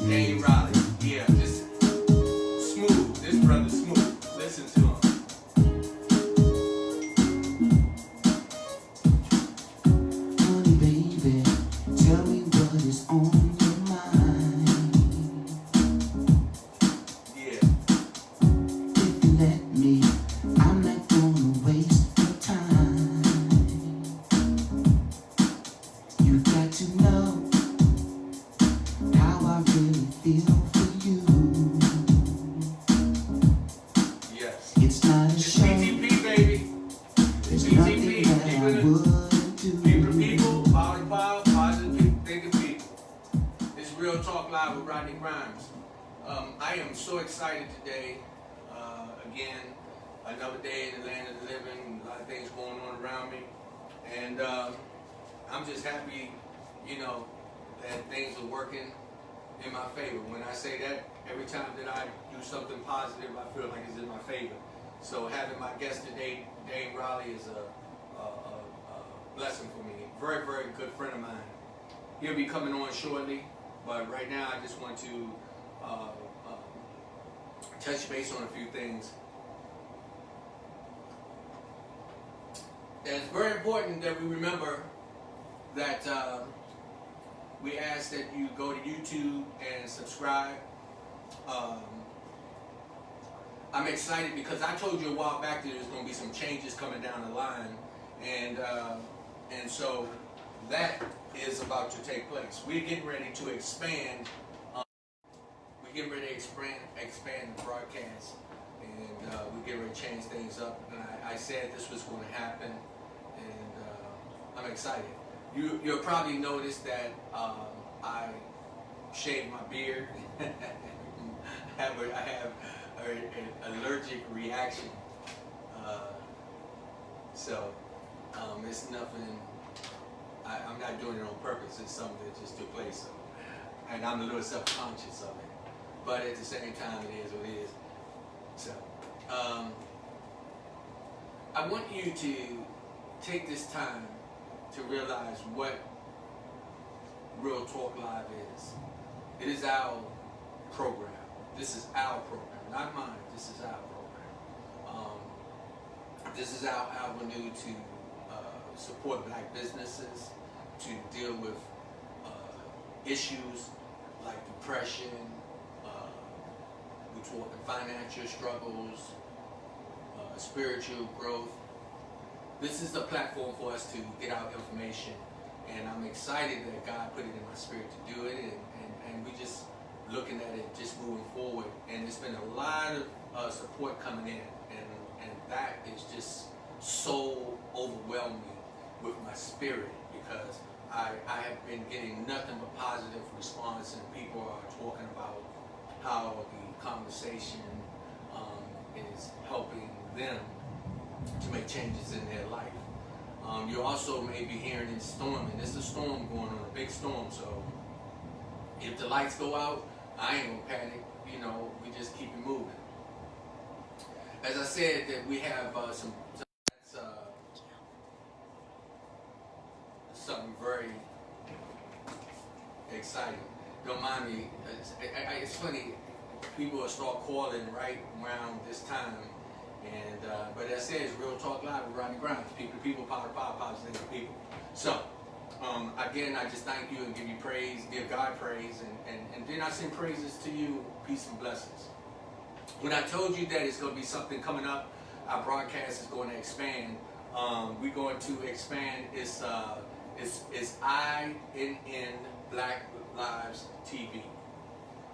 Dane Rodney. Yeah, just smooth. This brother smooth. Listen to him. Honey, baby, tell me what is on your mind. Yeah. If you let me, I'm not gonna waste your time. You got to know how I really feel for you. Yes. It's not a It's show. PTP, baby. There's PTP. nothing that I wouldn't do. People to people, power to power, positive people, thinking people. It's Real Talk Live with Rodney Grimes. I am so excited today. Again, another day in the land of the living. A lot of things going on around me. And I'm just happy, that things are working in my favor. When I say that, every time that I do something positive, I feel like it's in my favor. So having my guest today, Dane Raleigh, is a blessing for me. Very, very good friend of mine. He'll be coming on shortly, but right now I just want to touch base on a few things. And it's very important that we remember that we ask that you go to YouTube and subscribe. I'm excited because I told you a while back that there's going to be some changes coming down the line, and so that is about to take place. We're getting ready to expand. We're getting ready to expand the broadcast, and we're getting ready to change things up. And I said this was going to happen, and I'm excited. You'll probably notice that I shaved my beard. I have an allergic reaction, so it's nothing. I'm not doing it on purpose. It's something that just took place, so, and I'm a little self-conscious of it. But at the same time, it is what it is. So I want you to take this time to realize what Real Talk Live is. It is our program. This is our program, not mine. This is our program. This is our avenue to support black businesses, to deal with issues like depression, we talk financial struggles, spiritual growth. This is the platform for us to get out information, and I'm excited that God put it in my spirit to do it, and we just looking at it, just moving forward. And there's been a lot of support coming in, and that is just so overwhelming with my spirit, because I have been getting nothing but positive response, and people are talking about how the conversation is helping them to make changes in their life. You also may be hearing it storming. There's a storm going on, a big storm. So if the lights go out, I ain't gonna panic. We just keep it moving. As I said, that we have something very exciting. Don't mind me. It's funny. People will start calling right around this time, and but as I said, it's Real Talk Live with Rodney Grimes. People, power, positive people. So again, I just thank you and give you praise, give God praise, and then I send praises to you, peace and blessings. When I told you that it's going to be something coming up, our broadcast is going to expand. We're going to expand. It's INN Black Lives TV.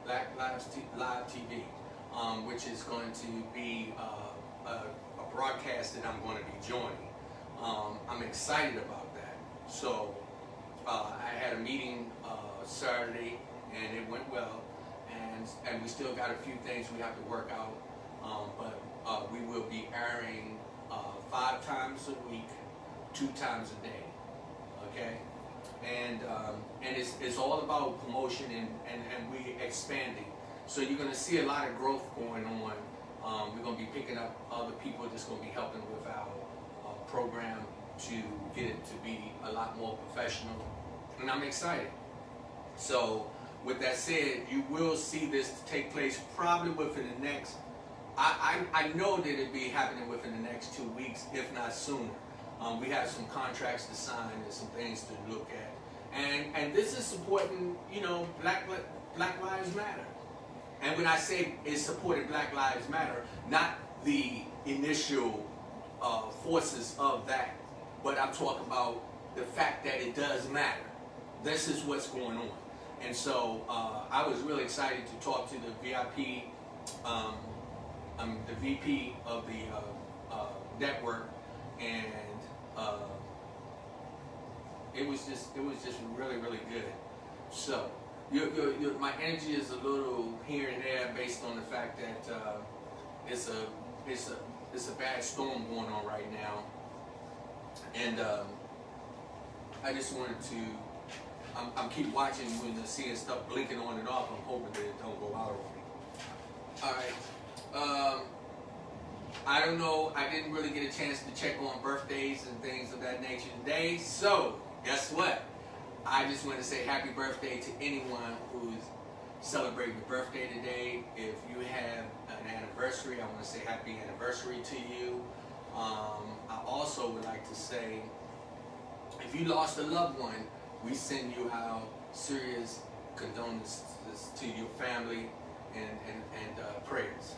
Black Lives Live TV, which is going to be a broadcast that I'm going to be joining. I'm excited about that. So I had a meeting Saturday, and it went well, and we still got a few things we have to work out, but we will be airing 5 times a week, 2 times a day, okay? And it's all about promotion and we expanding. So you're going to see a lot of growth going on. We're going to be picking up other people that's going to be helping with our program to get it to be a lot more professional. And I'm excited. So with that said, you will see this take place probably within the next, I know that it'll be happening within the next 2 weeks, if not sooner. We have some contracts to sign and some things to look at. And this is supporting, you know, Black Lives Matter. And when I say it's supporting Black Lives Matter, not the initial forces of that, but I'm talking about the fact that it does matter. This is what's going on. And so I was really excited to talk to the VIP, the VP of the network, and it was just really, really good. So my energy is a little here and there based on the fact that it's a bad storm going on right now, and I just wanted to. I'm keep watching when I'm seeing stuff blinking on and off. I'm hoping that it don't go out on me. All right. I don't know. I didn't really get a chance to check on birthdays and things of that nature today. So guess what? I just want to say happy birthday to anyone who's celebrating a birthday today. If you have an anniversary, I want to say happy anniversary to you. I also would like to say, if you lost a loved one, we send you our serious condolences to your family and prayers.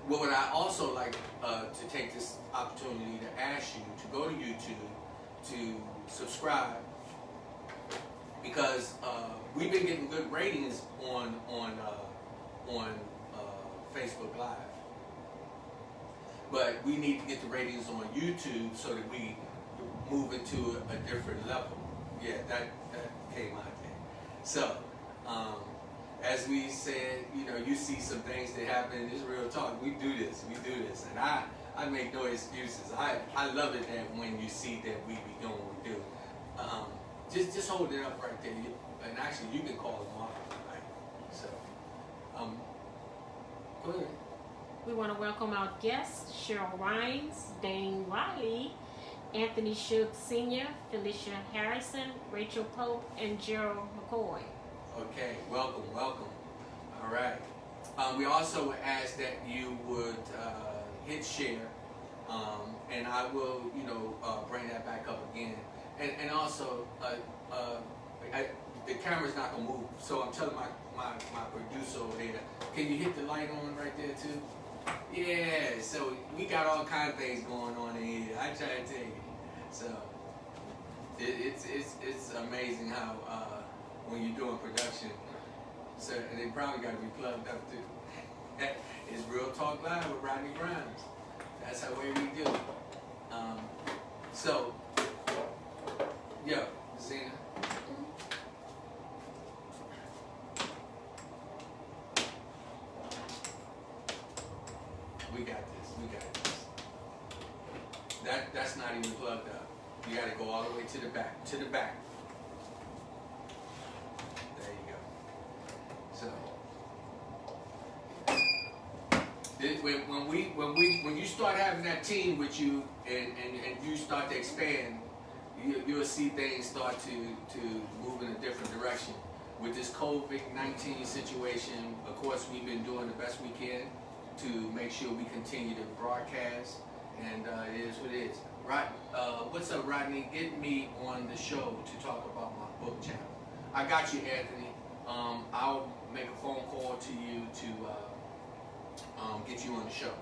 What would I also like to take this opportunity to ask you to go to YouTube to subscribe, because we've been getting good ratings on Facebook Live, but we need to get the ratings on YouTube so that we move into a different level. Yeah, that came out there. So, as we said, you know, you see some things that happen. It's real talk. We do this, and I make no excuses. I love it that when you see that we be doing what we do. Just hold it up right there, and actually you can call them off, right? So, go ahead. We want to welcome our guests: Cheryl Rhines, Dane Wiley, Anthony Shook Sr., Felicia Harrison, Rachel Pope, and Gerald McCoy. Okay, welcome. All right. We also would ask that you would hit share, and I will, bring that back up again. And also, the camera's not gonna move, so I'm telling my producer over there, can you hit the light on right there too? Yeah. So we got all kinds of things going on in here. I try to tell you. So it's amazing how when you're doing production, so and they probably got to be plugged up too. It's Real Talk Live with Rodney Grimes. That's how way we do. So, yo, Zena. We got this. That's not even plugged up. You got to go all the way to the back. There you go. So when you start having that team with you and you start to expand, you'll see things start to move in a different direction. With this COVID-19 situation, of course, we've been doing the best we can to make sure we continue to broadcast, and it is what it is. Right, what's up, Rodney? Get me on the show to talk about my book channel. I got you, Anthony. I'll make a phone call to you to get you on the show.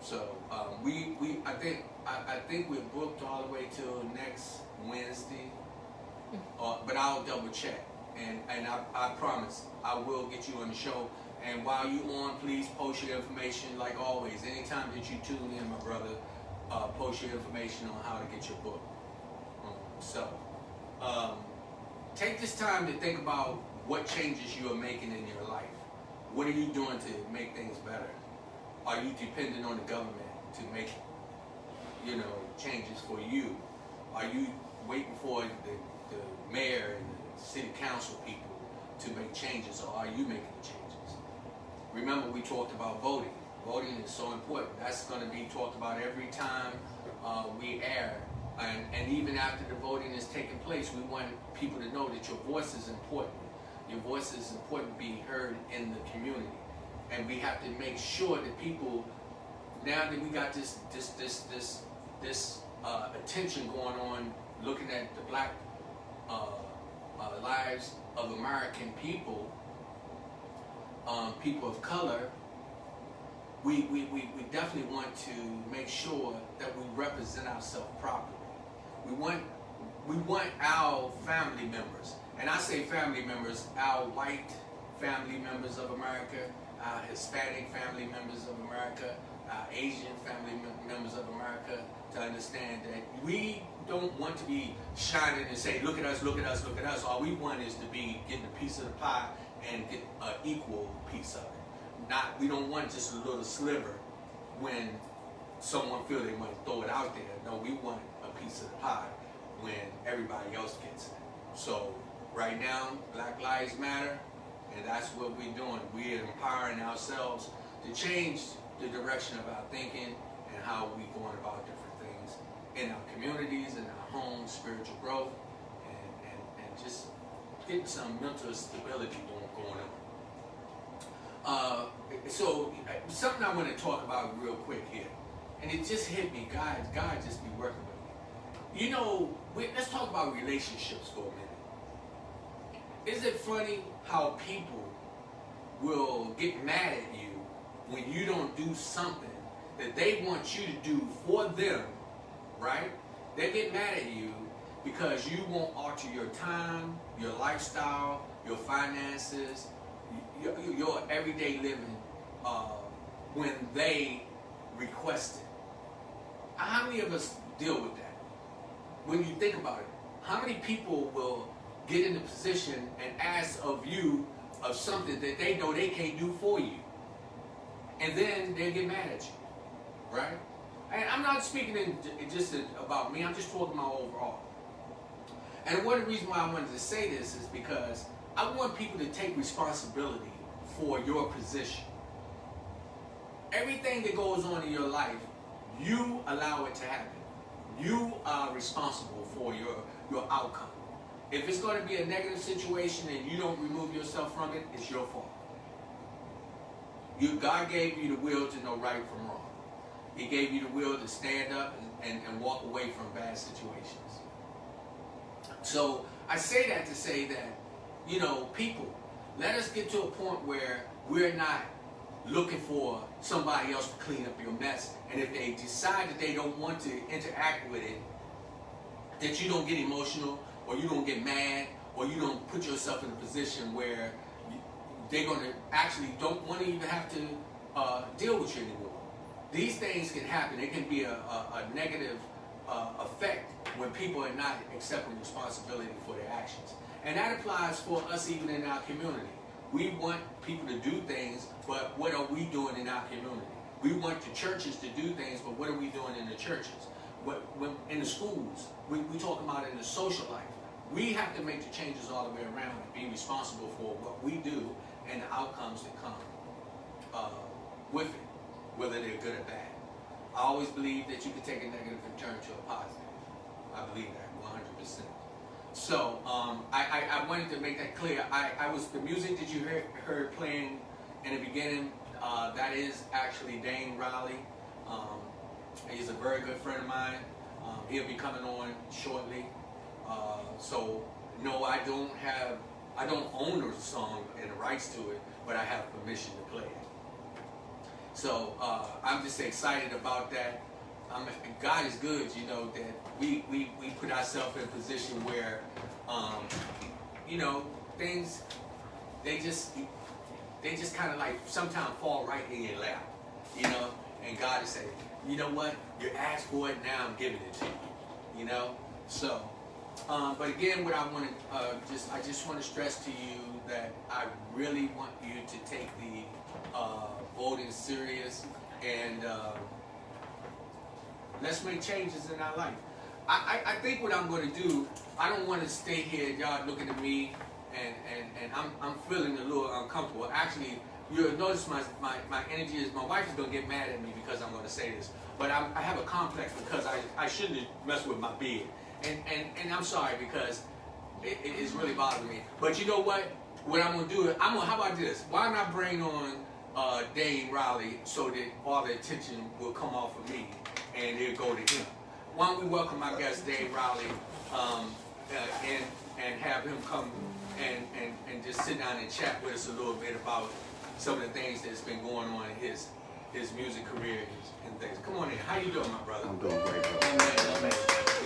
So I think we're booked all the way till next Wednesday, but I'll double check, and I promise I will get you on the show. And while you're on, please post your information like always. Anytime that you tune in, my brother, post your information on how to get your book. Take this time to think about what changes you are making in your life. What are you doing to make things better? Are you dependent on the government to make, changes for you? Are you waiting for the mayor and the city council people to make changes, or are you making the changes? Remember, we talked about voting. Voting is so important. That's going to be talked about every time we air. And even after the voting is taking place, we want people to know that your voice is important. Your voice is important to be heard in the community. And we have to make sure that people, now that we got this attention going on, looking at the black lives of American people, people of color, we definitely want to make sure that we represent ourselves properly. We want our family members, and I say family members, our white family members of America, our Hispanic family members of America, our Asian family members of America, to understand that we don't want to be shining and say, look at us, look at us, look at us. All we want is to be getting a piece of the pie and get an equal piece of it. We don't want just a little sliver when someone feels they want to throw it out there. No, we want a piece of the pie when everybody else gets it. So right now, Black Lives Matter, and that's what we're doing. We're empowering ourselves to change the direction of our thinking and how we're going about different things in our communities, in our homes, spiritual growth, and just getting some mental stability going on. So something I want to talk about real quick here, and it just hit me. God just be working with me. You know, let's talk about relationships for a minute. Is it funny how people will get mad at you when you don't do something that they want you to do for them, right? They get mad at you because you won't alter your time, your lifestyle, your finances, your everyday living when they request it. How many of us deal with that? When you think about it, how many people will get in a position and ask of you of something that they know they can't do for you, and then they get mad at you, right? And I'm not speaking just about me, I'm just talking about overall. And one of the reasons why I wanted to say this is because I want people to take responsibility for your position. Everything that goes on in your life, you allow it to happen. You are responsible for your outcome. If it's going to be a negative situation and you don't remove yourself from it, it's your fault. God gave you the will to know right from wrong. He gave you the will to stand up and walk away from bad situations. So I say that to say that, you know, people, let us get to a point where we're not looking for somebody else to clean up your mess. And if they decide that they don't want to interact with it, that you don't get emotional, or you don't get mad, or you don't put yourself in a position where they're going to actually don't want to even have to deal with you anymore. These things can happen. It can be a negative effect when people are not accepting responsibility for their actions. And that applies for us even in our community. We want people to do things, but what are we doing in our community? We want the churches to do things, but what are we doing in the churches? In the schools, we talk about in the social life. We have to make the changes all the way around and be responsible for what we do and the outcomes that come with it, whether they're good or bad. I always believe that you can take a negative and turn it to a positive. I believe that 100%. So I wanted to make that clear. The music that you heard playing in the beginning, that is actually Dane Riley. He's a very good friend of mine. He'll be coming on shortly. So no, I don't own the song and the rights to it, but I have permission to play it. So I'm just excited about that. God is good, you know, that we put ourselves in a position where, you know, things, they just kind of like sometimes fall right in your lap, you know, and God is saying, you know what, you asked for it, now I'm giving it to you, you know. So, but again, what I want to I just want to stress to you that I really want you to take the voting serious, and let's make changes in our life. I think what I'm going to do, I don't want to stay here, y'all looking at me, and I'm feeling a little uncomfortable. Actually, you'll notice my energy is, my wife is going to get mad at me because I'm going to say this, but I have a complex because I shouldn't mess with my beard. And I'm sorry because it's really bothering me. But you know what? what I'm gonna do, how about this? Why not bring on Dane Riley so that all the attention will come off of me and it'll go to him? Why don't we welcome our guest Dane Riley and have him come and just sit down and chat with us a little bit about some of the things that's been going on in his music career and things. Come on in. How you doing, my brother? I'm doing great, bro. Amen.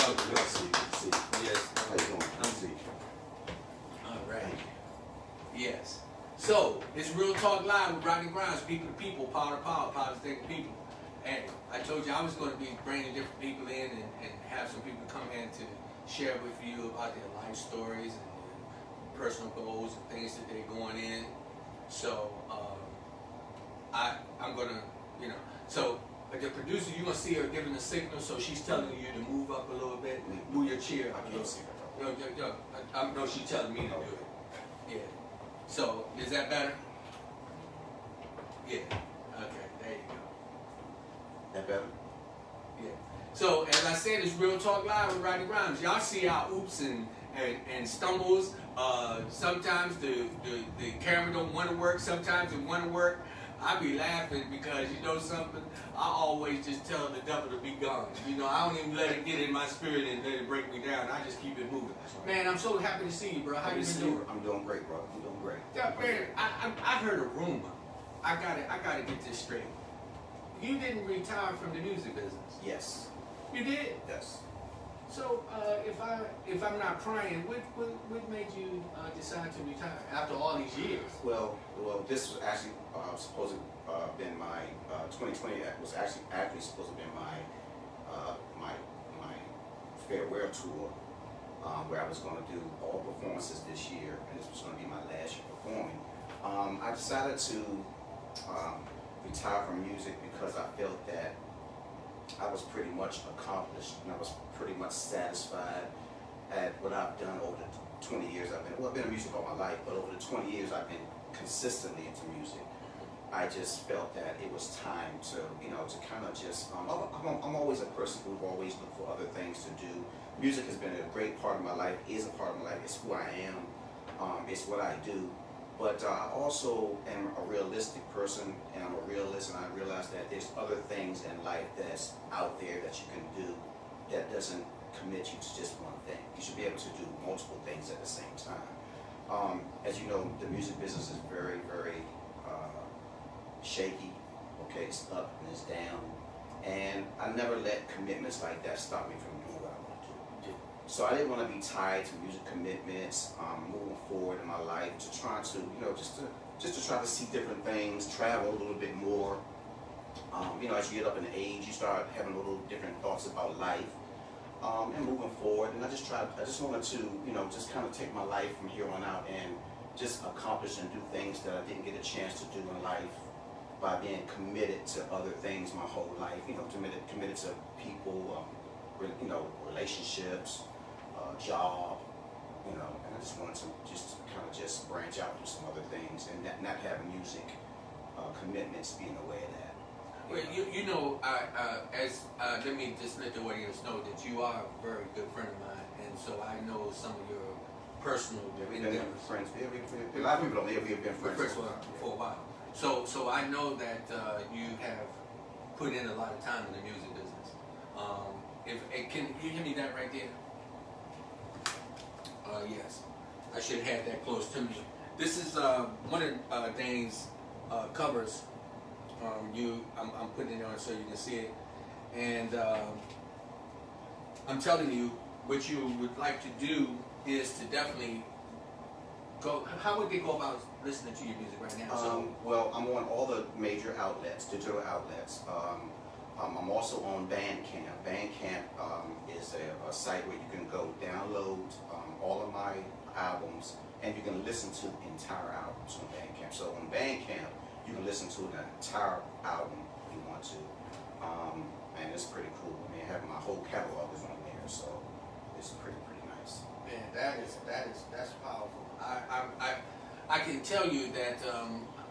Love to see you. Yes. How you doing? Good to see you. All right. Yes. So, it's Real Talk Live with Rodney Grimes, people to people, power to power, power to think people. And I told you I was going to be bringing different people in and have some people come in to share with you about their life stories and their personal goals and things that they're going in. So, I'm going to, so the producer, you're going to see her giving a signal, so she's telling you to move up a little bit, move your chair up a little bit. No, she's telling me to do it. Yeah. So, is that better? Yeah. Okay, there you go. That better? Yeah. So, as I said, it's Real Talk Live with Rodney Grimes. Y'all see our oops and stumbles. Sometimes the camera don't want to work. Sometimes it want to work. I be laughing because you know something. I always just tell the devil to be gone. I don't even let it get in my spirit and let it break me down. I just keep it moving. Man, I'm so happy to see you, bro. How you been doing? I'm doing great, bro. I'm doing great. Yeah, man, I heard a rumor. I gotta get this straight. You didn't retire from the music business. Yes. You did. Yes. So, if I'm not prying, what made you decide to retire after all these years? Well, this was actually supposed to been my 2020 was actually supposed to be my farewell tour, where I was going to do all performances this year, and this was going to be my last year performing. I decided to retire from music because I felt that I was pretty much accomplished and I was pretty much satisfied at what I've done over the 20 years I've been in music all my life, but over the 20 years I've been consistently into music. I just felt that it was time to, to kind of just, I'm always a person who always look for other things to do. Music has been a great part of my life, is a part of my life, it's who I am, it's what I do. But I also am a realistic person, and I'm a realist, and I realize that there's other things in life that's out there that you can do that doesn't commit you to just one thing. You should be able to do multiple things at the same time. As you know, the music business is very, very shaky. Okay, it's up and it's down. And I never let commitments like that stop me from doing what I want to do. So I didn't want to be tied to music commitments moving forward in my life, to try to, just to try to see different things, travel a little bit more. As you get up in age, you start having a little different thoughts about life and moving forward. And I just wanted to, just kind of take my life from here on out and just accomplish and do things that I didn't get a chance to do in life by being committed to other things my whole life. Committed to people, relationships, job, and I just wanted to just branch out and do some other things and not have music commitments be in the way of that. Well, let me just let the audience know that you are a very good friend of mine, and so I know some of your personal endeavors. Friends. A lot of people don't know we've been friends for a while. So I know that you have put in a lot of time in the music business. Can you hear me that right there? Yes. I should have had that close to me. This is one of Dane's covers. I'm putting it on so you can see it. And I'm telling you, what you would like to do is to definitely go. How would they go about listening to your music right now? Well, I'm on all the major outlets, digital outlets. I'm also on Bandcamp. Bandcamp is a site where you can go download all of my albums, and you can listen to entire albums on Bandcamp. So on Bandcamp, you can listen to an entire album if you want to, and it's pretty cool. I have my whole catalog is on there, so it's pretty nice. Man, that's powerful. I can tell you that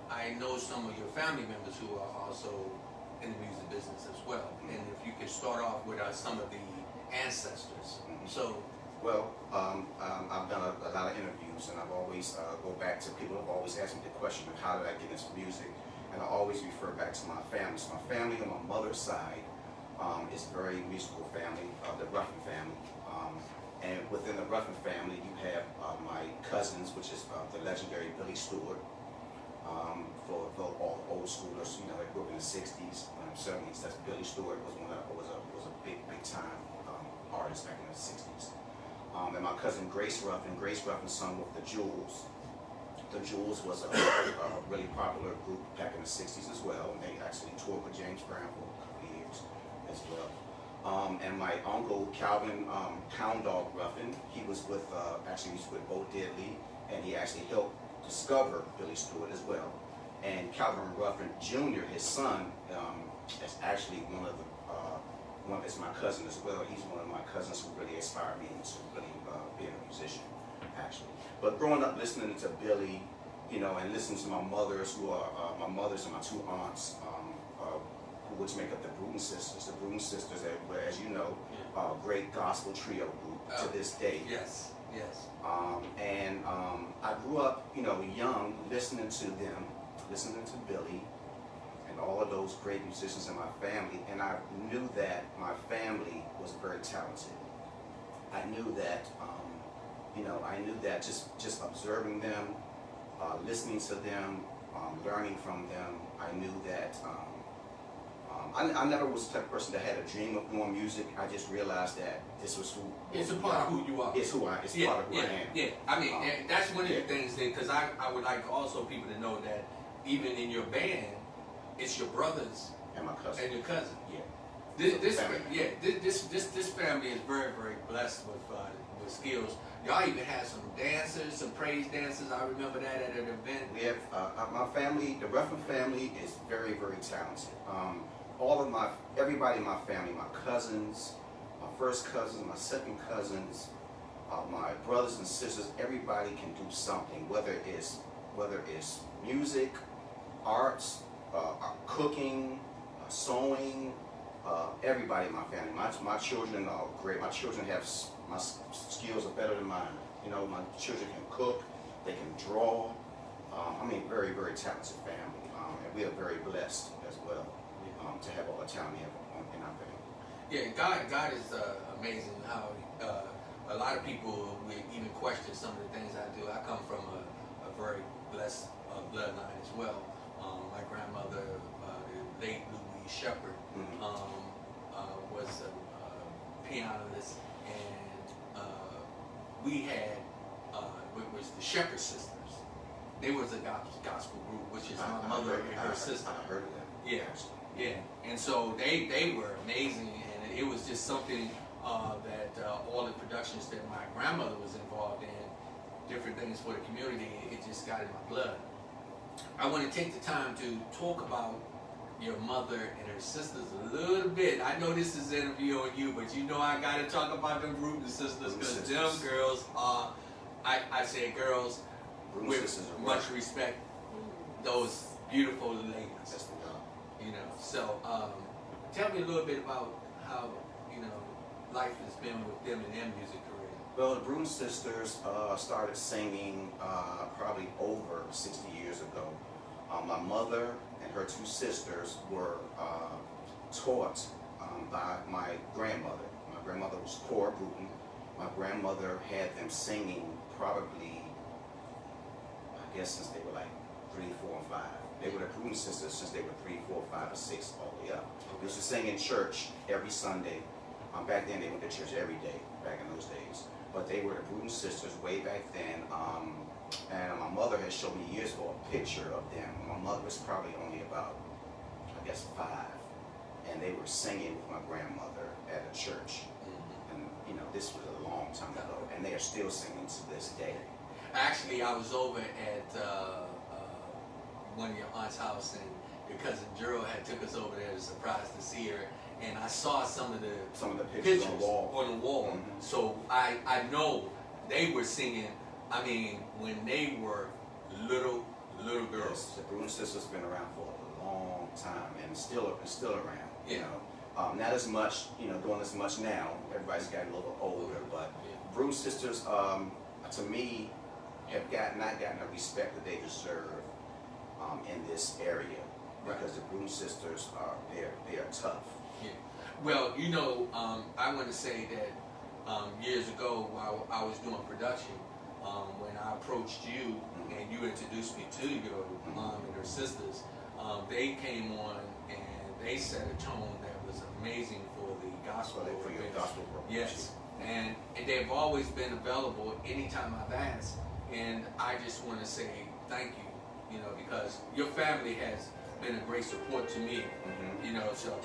I know some of your family members who are also in the music business as well. And if you could start off with some of the ancestors. So I've done a lot of interviews, and I've always go back to people who have always asked me the question of how did I get into music, and I always refer back to my family. So my family on my mother's side is a very musical family, the Ruffin family. And within the Ruffin family, you have my cousins, which is the legendary Billy Stewart. For all old schoolers, you know, that grew up in the '60s, '70s. That's Billy Stewart was a big time artist back in the '60s. And my cousin Grace Ruffin sung with the Jewels. The Jewels was a really popular group back in the '60s as well. And they actually toured with James Brown for a couple of years as well. And my uncle Calvin Hound Dog Ruffin, he was with Bo Diddley, and he actually helped discover Billy Stewart as well. And Calvin Ruffin Jr., his son, is actually is my cousin as well. He's one of my cousins who really inspired me to really being a musician, actually. But growing up listening to Billy, you know, and listening to my mothers, who are my mothers and my two aunts, which make up the Bruton Sisters. The Bruton Sisters, as you know, are a great gospel trio group to this day. Yes, yes. I grew up, you know, young, listening to them, listening to Billy, and all of those great musicians in my family, and I knew that my family was very talented. I knew that, just observing them, listening to them, learning from them, I knew that. I never was the type of person that had a dream of doing music. I just realized that this was who. It's a part of who you are. It's who I. It's part of who I am. Yeah. I mean, that's one of the things that, because I would like also people to know that even in your band, it's your brothers and my cousin and your cousin. Yeah. This family is very, very blessed with skills. Y'all even had some dancers, some praise dancers. I remember that at an event. We have my family. The Ruffin family is very, very talented. Everybody in my family, my cousins, my first cousins, my second cousins, my brothers and sisters, everybody can do something, whether it's music, arts, cooking, sewing, everybody in my family. My children are great. My children my skills are better than mine. You know, my children can cook, they can draw. Very, very talented family, and we are very blessed as well to have all the talent we have in our family. Yeah, God is amazing. How a lot of people would even question some of the things I do. I come from a very blessed bloodline as well. My grandmother, the late Louise Shepherd, was a pianist, and we had it was the Shepherd Sisters. They was a gospel group, which is my mother and her sister. I heard of that. Yeah, yeah. And so they were amazing, and it was just something that all the productions that my grandmother was involved in, different things for the community, it just got in my blood. I want to take the time to talk about your mother and her sisters a little bit. I know this is an interview on you, but you know I got to talk about them Bruton sisters, because them girls are, I say girls, with much respect, those beautiful ladies. You know, so tell me a little bit about how, you know, life has been with them in their music career. Well, the Bruton sisters started singing probably over 60 years ago. My mother and her two sisters were taught by my grandmother. My grandmother was Cora Bruton. My grandmother had them singing probably, I guess, since they were like 3, 4, and 5. They were the Bruton sisters since they were 3, 4, 5, or 6, all the way up. They used to sing in church every Sunday. Back then, they went to church every day, back in those days. But they were the Bruton sisters way back then. And my mother had shown me years ago a picture of them. My mother was probably only about, I guess, 5. And they were singing with my grandmother at a church. And, you know, this was a long time ago. And they are still singing to this day. Actually, I was over at one of your aunt's house, and your cousin Gerald had took us over there to surprise to see her, and I saw some of the pictures on the wall. Mm-hmm. So I know they were singing. I mean, when they were little girls. Yes, the Bruton sisters have been around for a long time, and still around. Yeah. You know, not as much. You know, doing as much now. Everybody's gotten a little older, but Broom Sisters, to me, have not gotten the respect that they deserve in this area, because the Broom Sisters they are tough. Yeah. Well, I want to say that years ago while I was doing production, when I approached you and you introduced me to your mom and her sisters, they came on and they set a tone that was amazing for the gospel. For your gospel program. Yes. And they've always been available anytime I've asked. And I just want to say thank you, because your family has been a great support to me, so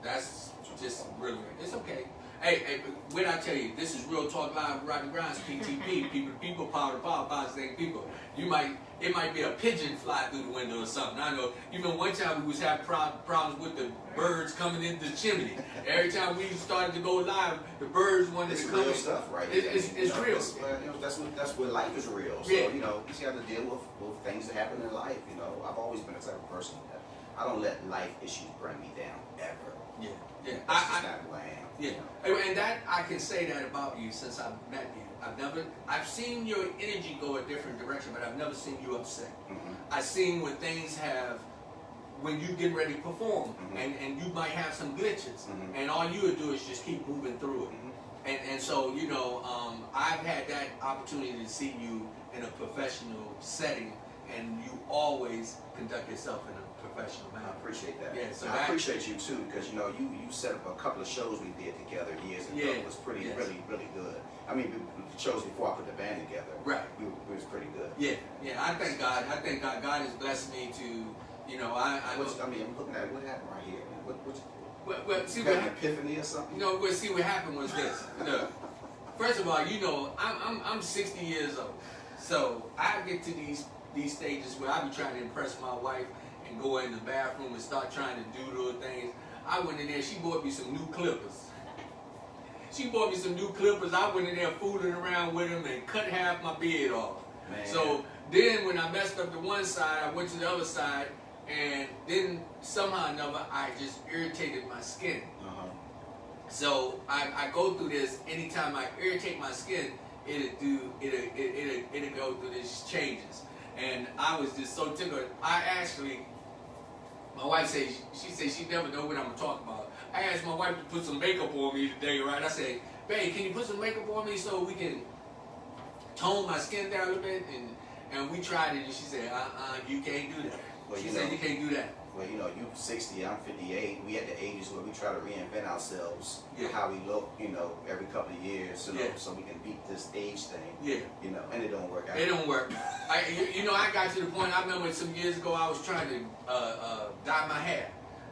that's just really, it's okay. Hey, when I tell you, this is Real Talk Live with Rodney Grimes, PTP, people, power to power, positive people. It might be a pigeon fly through the window or something. I know, one time we was having problems with the birds coming into the chimney. Every time we started to go live, the birds wanted to come in. It's real stuff, right? It's real. That's what life is real. So, Yeah. you just have to deal with things that happen in life. I've always been the type of person that I don't let life issues bring me down, ever. Yeah. That's just not who I am. Yeah. And that, I can say that about you since I've met you. I've seen your energy go a different direction, but I've never seen you upset. I've seen when things when you get ready to perform, and you might have some glitches, and all you would do is just keep moving through it. And so, I've had that opportunity to see you in a professional setting, and you always conduct yourself in a professional manner. I appreciate that. Yeah, so I appreciate you too, because you set up a couple of shows we did together years ago. Yeah. It was really good. I mean, the shows before I put the band together. Right. It was pretty good. Yeah. I thank God. God has blessed me to, I'm looking at what happened right here. well, see You what got an epiphany or something? see what happened was this. Look, first of all, I'm 60 years old, so I get to these stages where I be trying to impress my wife and go in the bathroom and start trying to do little things. I went in there. She bought me some new clippers. I went in there fooling around with them and cut half my beard off. Man. So then when I messed up the one side, I went to the other side, and then somehow or another I just irritated my skin. So I go through this. Anytime I irritate my skin, it'll go through these changes. And I was just so tickled. My wife said, she never know what I'm gonna talk about. I asked my wife to put some makeup on me today, right? I said, babe, can you put some makeup on me so we can tone my skin down a little bit? And we tried it, and she said, you can't do that. Well, She said, you can't do that. Well, you 60, I'm 58. We at the ages where we try to reinvent ourselves, how we look, every couple of years, so we can beat this age thing. Yeah. And it don't work out. It don't work. I got to the point. I remember some years ago I was trying to dye my hair,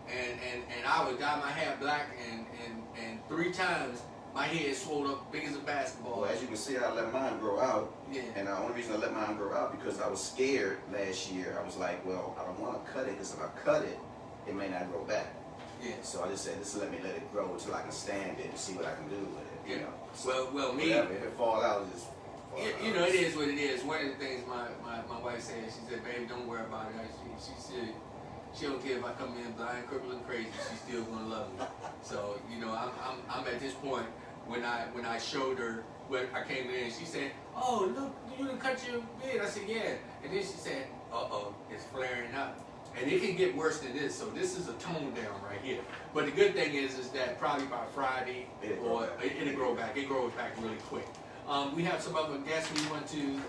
and I would dye my hair black, and 3 times my head swelled up big as a basketball. Well, as you can see, I let mine grow out. Yeah. And the only reason I let mine grow out because I was scared last year. I was like, well, I don't want to cut it because if I cut it, it may not grow back. Yeah. So I just said, let me let it grow until I can stand it and see what I can do with it. Yeah. So Well, me. whatever, if it fall out, just fall out. It is what it is. One of the things my wife said, she said, babe, don't worry about it. She said, she don't care if I come in blind, crippled, and crazy. She's still gonna love me. So I'm at this point when I showed her when I came in. She said, "Oh, look, you done cut your beard." I said, "Yeah." And then she said, "Uh-oh, it's flaring up." And it can get worse than this. So this is a tone down right here. But the good thing is that probably by Friday it'll grow back. It grows back really quick. We have some other guests we want to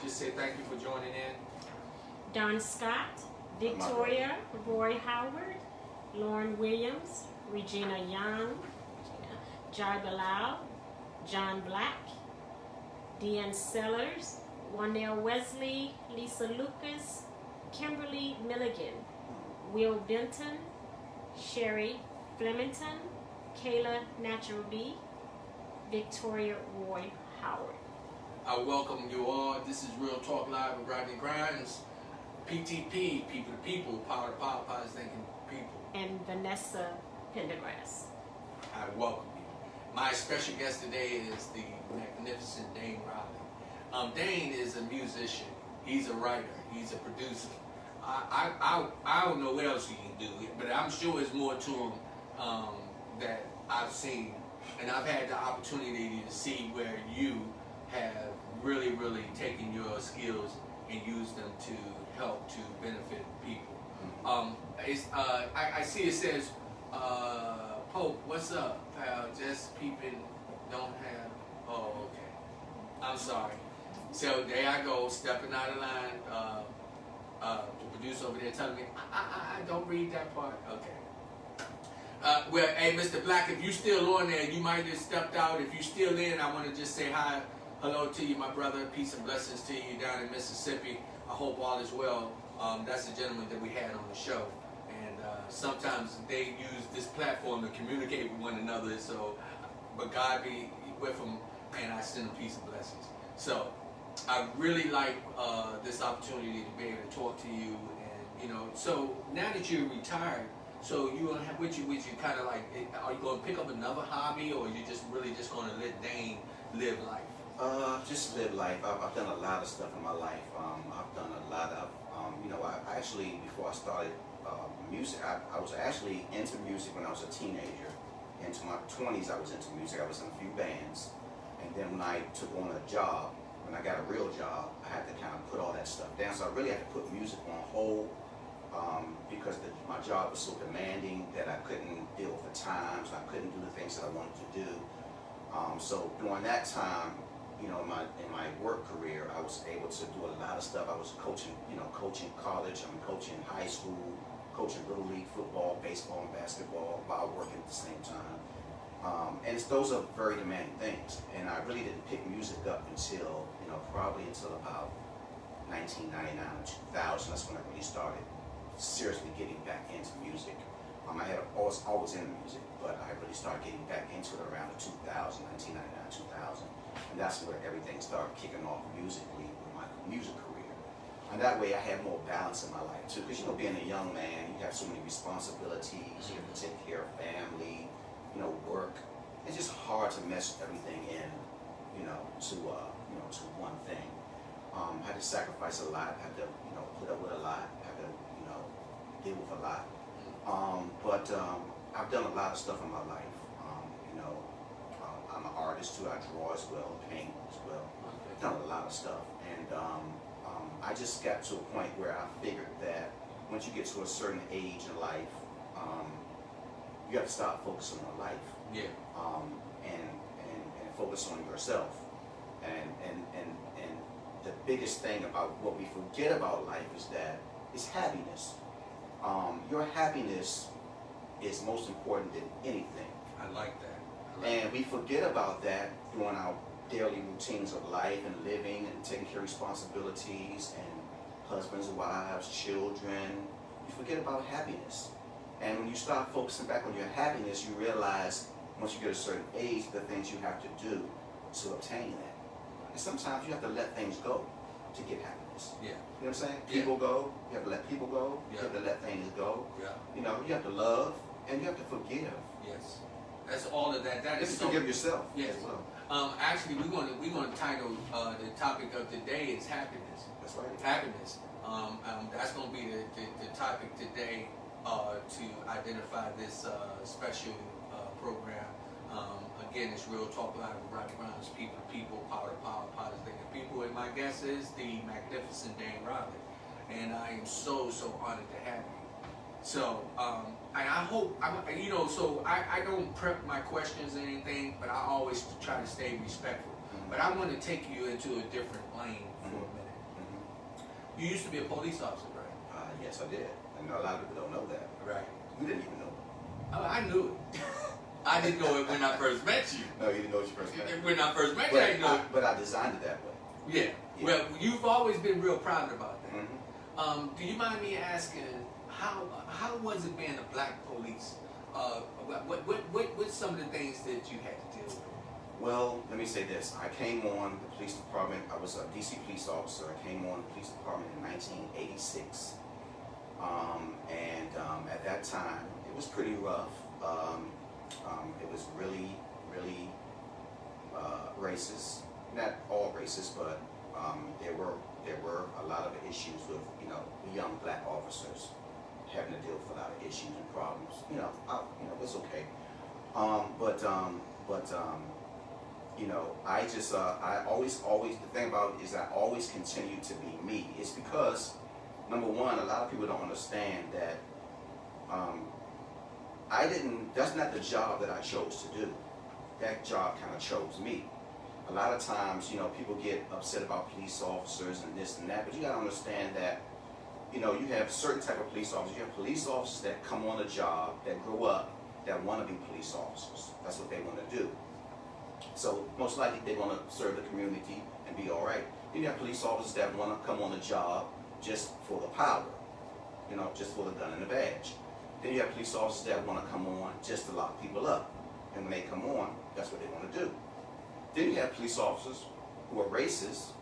just say thank you for joining in. Don Scott, Victoria Roy Howard, Lauren Williams, Regina Young, Jai Bilal, John Black, Deanne Sellers, Wanell Wesley, Lisa Lucas, Kimberly Milligan, Will Benton, Sherry Flemington, Kayla Natural B, Victoria Roy Howard. I welcome you all. This is Real Talk Live with Rodney Grimes, PTP, People to People, Power to Power, Positive Thinking People. And Vanessa Pendergrass. I welcome you. My special guest today is the magnificent Dane Rodney. Dane is a musician. He's a writer. He's a producer. I don't know what else he can do, but I'm sure there's more to him that I've seen And I've had the opportunity to see where you have really, really taken your skills and used them to help to benefit people. I see it says, Pope, what's up, pal? Just peeping, don't have, oh, okay. I'm sorry. So there I go, stepping out of line. The producer over there telling me, I don't read that part. Okay. Well, hey, Mr. Black, if you still on there, you might have stepped out. If you still in, I want to just say hi, hello to you, my brother. Peace and blessings to you down in Mississippi. I hope all is well. That's the gentleman that we had on the show. And sometimes they use this platform to communicate with one another. So, but God be with them, and I send them peace and blessings. So, I really like this opportunity to be able to talk to you. And, so now that you're retired, so you gonna have with you kind of like, are you gonna pick up another hobby, or you just really just gonna let Dane live life? Just live life. I've done a lot of stuff in my life. I've done a lot of, I actually, before I started music, I was actually into music when I was a teenager. Into my 20s, I was into music. I was in a few bands. And then when I took on a job, when I got a real job, I had to kind of put all that stuff down. So I really had to put music on hold because my job was so demanding that I couldn't deal with the times. I couldn't do the things that I wanted to do. So during that time, in my work career, I was able to do a lot of stuff. I was coaching, coaching college, coaching high school, coaching little league football, baseball, and basketball while working at the same time. And those are very demanding things. And I really didn't pick music up until, probably until about 1999 or 2000. That's when I really started seriously getting back into music. I had always into music, but I really started getting back into it around the 1999, 2000. And that's where everything started kicking off musically with my music career. And that way I had more balance in my life too. Because, being a young man, you have so many responsibilities. You have to take care of family, work. It's just hard to mesh everything in, to one thing. I had to sacrifice a lot, had to, put up with a lot, had to, deal with a lot. But I've done a lot of stuff in my life. I'm an artist too. I draw as well, paint as well. I've done a lot of stuff, and I just got to a point where I figured that once you get to a certain age in life, you have to start focusing on life. Yeah. And focus on yourself. And the biggest thing about what we forget about life is that it's happiness. Your happiness is most important than anything. I like that. And we forget about that during our daily routines of life and living and taking care of responsibilities and husbands, wives, children. You forget about happiness. And when you start focusing back on your happiness, you realize once you get a certain age, the things you have to do to obtain that. And sometimes you have to let things go to get happiness. Yeah. You know what I'm saying? Yeah. People go, you have to let people go, Yeah. you have to let things go. Yeah. You have to love and you have to forgive. Yes. That's all of that. That You have is to forgive yourself Yes. as well. Actually, we're going to title the topic of today is happiness. That's right. Happiness. That's going to be the topic today to identify this special program. Again, it's Real Talk Live with Rodney Rhymes, people to people, power to power, power to people. And my guest is the magnificent Dane Riley. And I am so honored to have you. So, and I hope, so I don't prep my questions or anything, but I always try to stay respectful. Mm-hmm. But I want to take you into a different lane for a minute. Mm-hmm. You used to be a police officer, right? Yes, I did. And a lot of people don't know that. Right. You didn't even know. Oh, I knew it. I didn't know it when I first met you. No, you didn't know what you first met. When I first met you, I didn't know it. But I designed it that way. Yeah. Yeah. Well, you've always been real proud about that. Mm-hmm. Do you mind me asking how was it being a black police? What's some of the things that you had to deal with? Well, let me say this. I came on the police department. I was a DC police officer. I came on the police department in 1986. At that time, it was pretty rough. It was really racist. Not all racist, but there were a lot of issues with the young black officers having to deal with a lot of issues and problems. It's okay. But you know, I just I always the thing about it is I always continue to be me. It's because number one, a lot of people don't understand that that's not the job that I chose to do. That job kind of chose me. A lot of times, you know, people get upset about police officers and this and that, but you gotta understand that, you know, you have certain type of police officers. You have police officers that come on a job, that grow up, that want to be police officers. That's what they want to do. So most likely they want to serve the community and be all right. Then you have police officers that want to come on the job just for the power, you know, just for the gun and the badge. Then you have police officers that want to come on just to lock people up. And when they come on, that's what they want to do. Then you have police officers who are racist,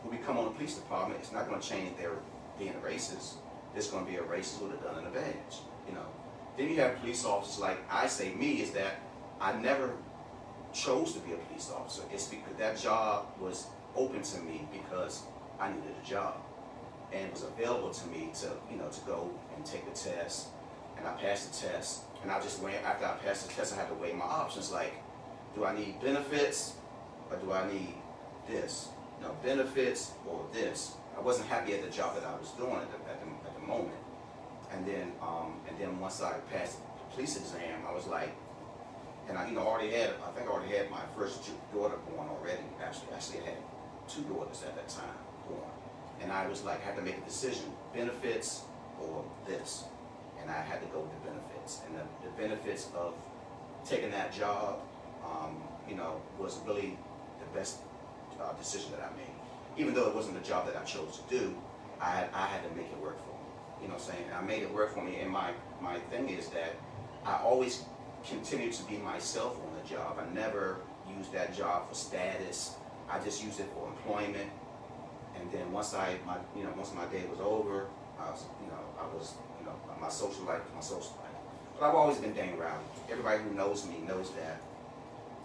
who become on the police department. It's not going to change their being a racist. There's going to be a racist with a gun and a badge, you know. Then you have police officers like I say me is that I never chose to be a police officer. It's because that job was open to me because I needed a job. And it was available to me to, you know, to go and take the test. And I passed the test. And I just went, after I passed the test, I had to weigh my options like, do I need benefits or do I need this? You know, benefits or this. I wasn't happy at the job that I was doing at the moment. And then once I passed the police exam, I was like, and I, you know, I think I already had my first daughter born already. Actually, I had 2 daughters at that time born. And I was like, I had to make a decision, benefits or this. And I had to go with the benefits. And the benefits of taking that job, you know, was really the best decision that I made. Even though it wasn't the job that I chose to do, I had to make it work for me. You know what I'm saying? And I made it work for me. And my thing is that I always continue to be myself on the job. I never used that job for status. I just used it for employment. And then once my day was over, I was my social life. But I've always been Dane Rowley. Everybody who knows me knows that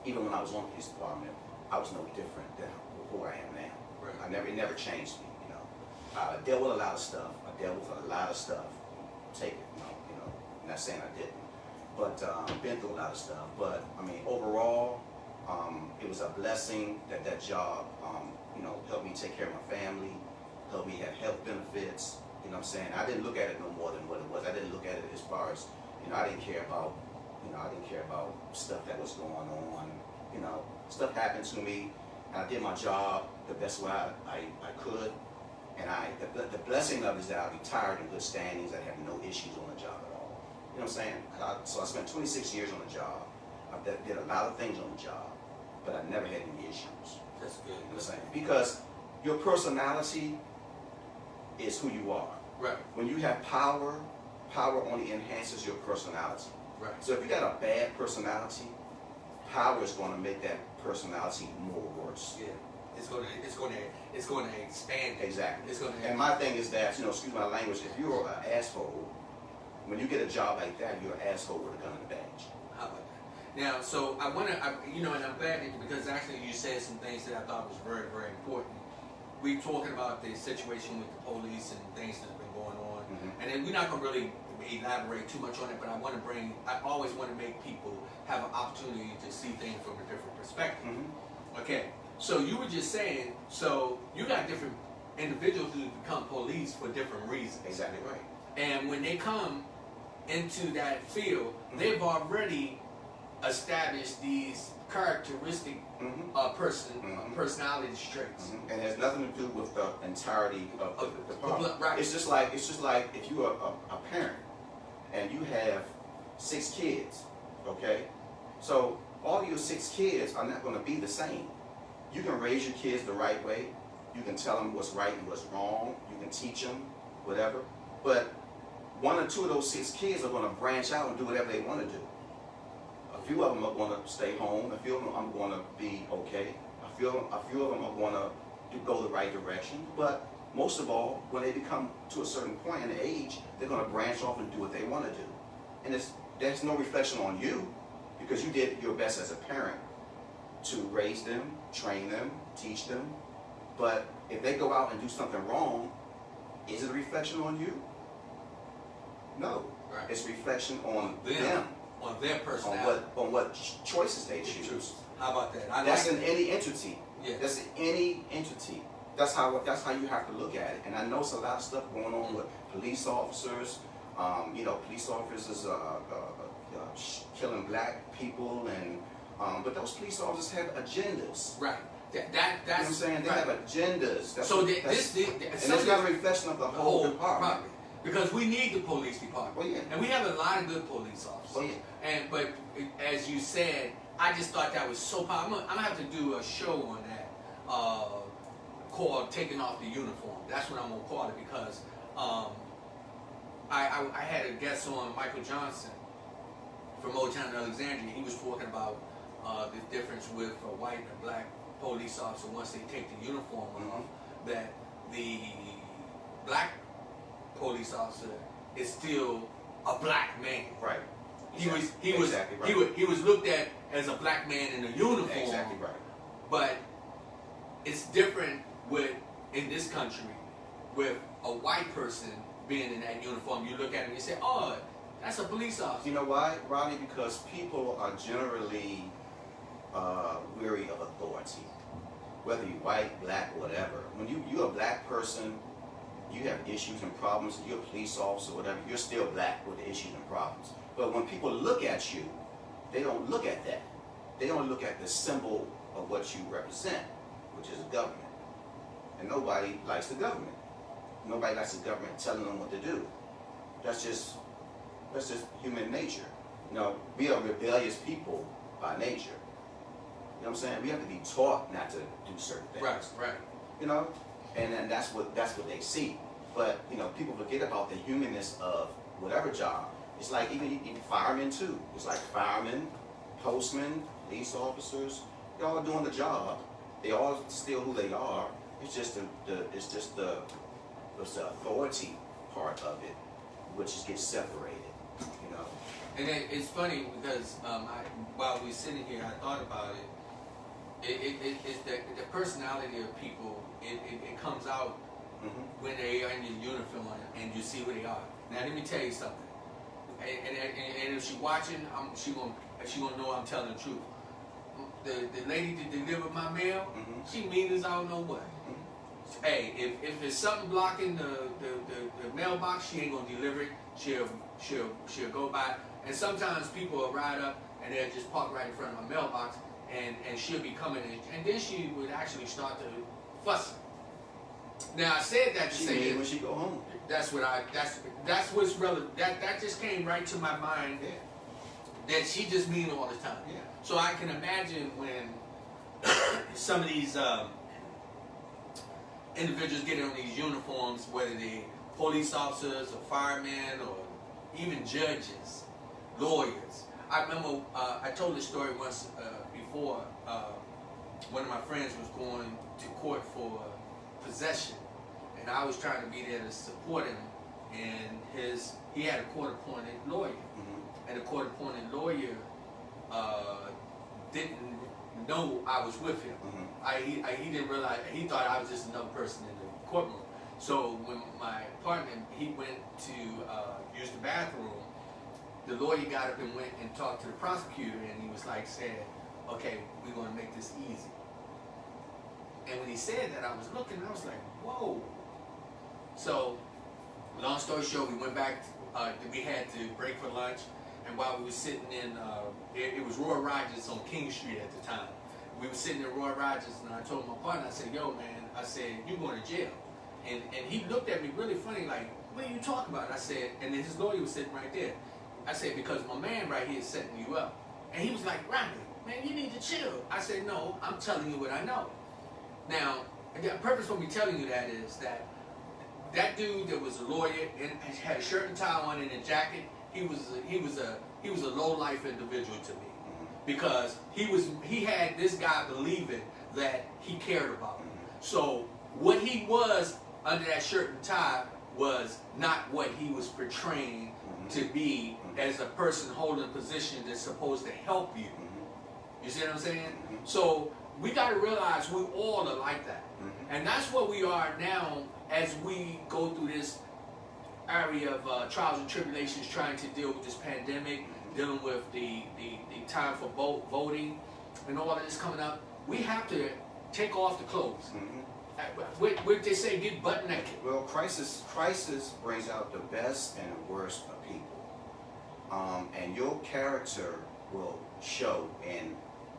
even when I was on the police department, I was no different than who I am now. Right. It never changed me. You know, I dealt with a lot of stuff. Take it. You know, I'm not saying I didn't, but been through a lot of stuff. But I mean, overall, it was a blessing that job, you know, helped me take care of my family, helped me have health benefits. You know what I'm saying? I didn't look at it no more than what it was. I didn't look at it as far as, you know, I didn't care about stuff that was going on. You know, stuff happened to me, and I did my job the best way I could. And the blessing of it is that I retired in good standings. I had no issues on the job at all. You know what I'm saying? So I spent 26 years on the job. I did a lot of things on the job, but I never had any issues. That's good. You know what I'm saying? Because your personality is who you are. Right. When you have power only enhances your personality. Right. So if you got a bad personality, power is going to make that personality more worse. Yeah. It's going to expand it. Exactly. It's going to. And my thing is that, you know, excuse my language, if you're an asshole, when you get a job like that, you're an asshole with a gun and a badge. How about that? Now, so I want to, you know, and I'm glad that, because actually you said some things that I thought was very, very important. We're talking about the situation with the police and things that's been going on, and then we're not going to really elaborate too much on it, but I always want to make people have an opportunity to see things from a different perspective. Okay, so you were just saying, so you got different individuals who become police for different reasons. Exactly right. And when they come into that field, they've already established these characteristic personality traits. And it has nothing to do with the entirety of the department. Right. It's just like if you're a parent and you have 6 kids, okay? So all of your 6 kids are not going to be the same. You can raise your kids the right way. You can tell them what's right and what's wrong. You can teach them whatever. But 1 or 2 of those 6 kids are going to branch out and do whatever they want to do. A few of them are going to stay home. A few of them are going to be okay. A few of them are going to go the right direction. But most of all, when they become to a certain point in age, they're going to branch off and do what they want to do. And there's no reflection on you, because you did your best as a parent to raise them, train them, teach them. But if they go out and do something wrong, is it a reflection on you? No. Right. It's a reflection on them. their personality. On what choices they choose. How about that? That's in any entity. Yeah. That's in any entity. That's how you have to look at it. And I know it's a lot of stuff going on with police officers. Police officers killing black people, and but those police officers have agendas. Right. That's You know what I'm saying? They right. have agendas. And it's not a reflection of the whole department. Because we need the police department. Well, yeah. And we have a lot of good police officers. Well, yeah. But as you said, I just thought that was so powerful. I'm gonna have to do a show on that called "Taking Off the Uniform." That's what I'm gonna call it, because I had a guest on, Michael Johnson from Old Town Alexandria. He was talking about the difference with a white and a black police officer once they take the uniform off. That the black police officer is still a black man. Right. He was Exactly right. he was looked at as a black man in a uniform. Exactly right. But it's different in this country with a white person being in that uniform. You look at him and you say, "Oh, that's a police officer." You know why, Rodney? Because people are generally weary of authority, whether you're white, black, whatever. When you're a black person, you have issues and problems. You're a police officer, whatever. You're still black with the issues and problems. But when people look at you, they don't look at that. They don't look at the symbol of what you represent, which is the government. And nobody likes the government. Nobody likes the government telling them what to do. That's just human nature. We are rebellious people by nature. You know what I'm saying? We have to be taught not to do certain things. Right. And then that's what they see. But people forget about the humanness of whatever job. It's like even firemen too. It's like firemen, postmen, police officers. They're all doing the job. They all still who they are. It's just the authority part of it, which gets separated. And then it's funny because while we're sitting here, I thought about it. It's the personality of people. It comes out when they are in the uniform and you see who they are. Now let me tell you something. And if she's watching, she gonna know I'm telling the truth. The lady that delivered my mail, she mean as I don't know what. Hey, if there's something blocking the mailbox, she ain't gonna deliver it. She'll go by. And sometimes people will ride up and they'll just park right in front of my mailbox, and she'll be coming in, and then she would actually start to fuss. Now I said that to say when she go home. That's what's relevant. That just came right to my mind. Yeah. That she just mean all the time. Yeah. So I can imagine when some of these individuals get on these uniforms, whether they police officers or firemen or even judges, lawyers. I remember I told this story once before. One of my friends was going to court for possession, and I was trying to be there to support him. And he had a court-appointed lawyer, and the court-appointed lawyer didn't know I was with him. He didn't realize. He thought I was just another person in the courtroom. So when my partner, he went to use the bathroom, the lawyer got up and went and talked to the prosecutor, and he was like, said, "Okay, we're going to make this easy." And when he said that, I was looking, I was like, whoa. So, long story short, we went back, we had to break for lunch, and while we were sitting in, it was Roy Rogers on King Street at the time. We were sitting in Roy Rogers, and I told my partner, I said, "Yo, man," I said, "you going to jail." And he looked at me really funny, like, "What are you talking about?" I said, and then his lawyer was sitting right there. I said, "Because my man right here is setting you up." And he was like, "Rodney, man, you need to chill." I said, "No, I'm telling you what I know." Now, the purpose for me telling you that is that dude that was a lawyer and had a shirt and tie on and a jacket, he was a low life individual to me, because he had this guy believing that he cared about him. So what he was under that shirt and tie was not what he was portraying to be as a person holding a position that's supposed to help you. You see what I'm saying? So we got to realize we all are like that. And that's what we are now as we go through this area of trials and tribulations trying to deal with this pandemic, dealing with the time for voting and all of this coming up, we have to take off the clothes. What they say, get butt naked. Well, crisis brings out the best and the worst of people, and your character will show in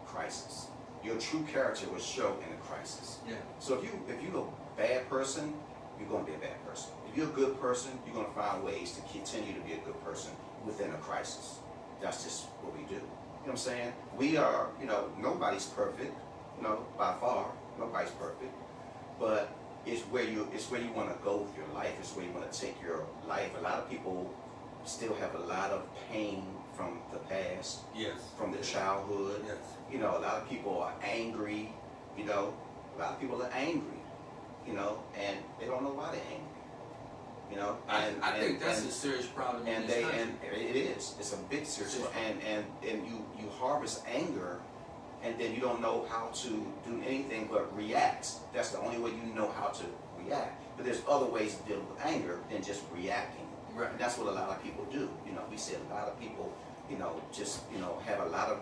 crisis. Your true character will show in a crisis. Yeah. So if you're a bad person, you're going to be a bad person. If you're a good person, you're going to find ways to continue to be a good person within a crisis. That's just what we do. You know what I'm saying? We are, nobody's perfect, by far. Nobody's perfect. But it's where you want to go with your life. It's where you want to take your life. A lot of people still have a lot of pain from the past, Yes. from their childhood. Yes. A lot of people are angry. A lot of people are angry. And they don't know why they're angry. I think that's a serious problem in And this country. it is. It's a big serious problem. And you harvest anger, and then you don't know how to do anything but react. That's the only way you know how to react. But there's other ways to deal with anger than just reacting. Right. And that's what a lot of people do. We see a lot of people, just have a lot of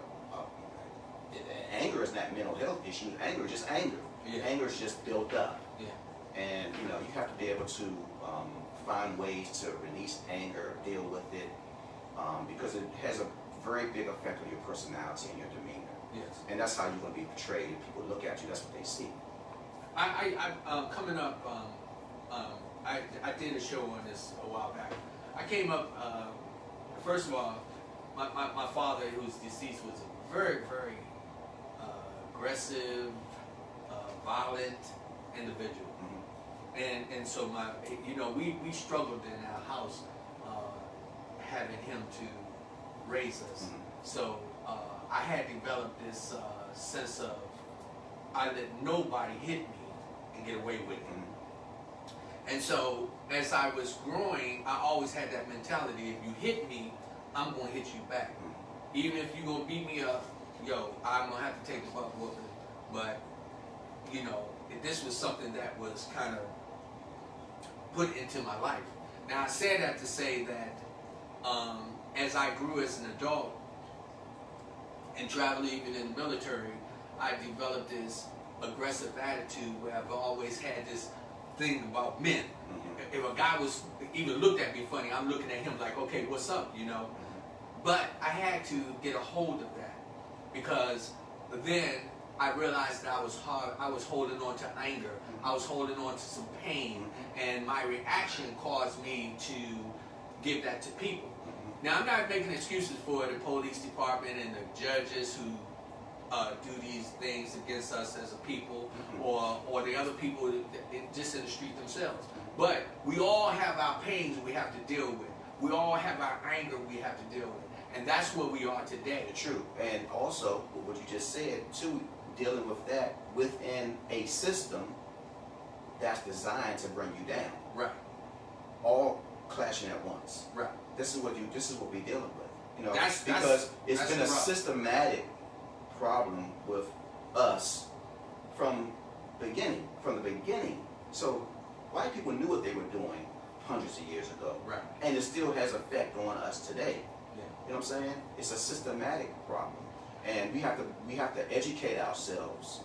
anger is not mental health issues. Anger is just anger. Yeah. Anger is just built up. Yeah. And you have to be able to find ways to release anger, deal with it, because it has a very big effect on your personality and your demeanor. Yes. And that's how you're going to be portrayed. If people look at you, that's what they see. I coming up, I did a show on this a while back. I came up, first of all, my father, who's deceased, was a very, very aggressive, violent individual. And so we struggled in our house having him to raise us. So I had developed this sense of I let nobody hit me and get away with it. And so as I was growing, I always had that mentality: if you hit me, I'm gonna hit you back. Even if you're gonna beat me up, I'm gonna have to take the buck whooping. But this was something that was kind of put into my life. Now I say that to say that as I grew as an adult and traveled even in the military, I developed this aggressive attitude where I've always had this thing about men. If a guy was even looked at me funny, I'm looking at him like, okay, what's up, But I had to get a hold of that, because then I realized that I was holding on to anger. I was holding on to some pain, and my reaction caused me to give that to people. Now, I'm not making excuses for the police department and the judges who do these things against us as a people, or the other people just in the street themselves. But we all have our pains we have to deal with. We all have our anger we have to deal with. And that's where we are today. True. And also, what you just said, too, dealing with that within a system that's designed to bring you down. Right. All clashing at once. Right. This is what we're dealing with. That's it's been a rough. systematic problem with us from the beginning. So white people knew what they were doing hundreds of years ago. Right. And it still has effect on us today. Yeah. You know what I'm saying? It's a systematic problem. And we have to educate ourselves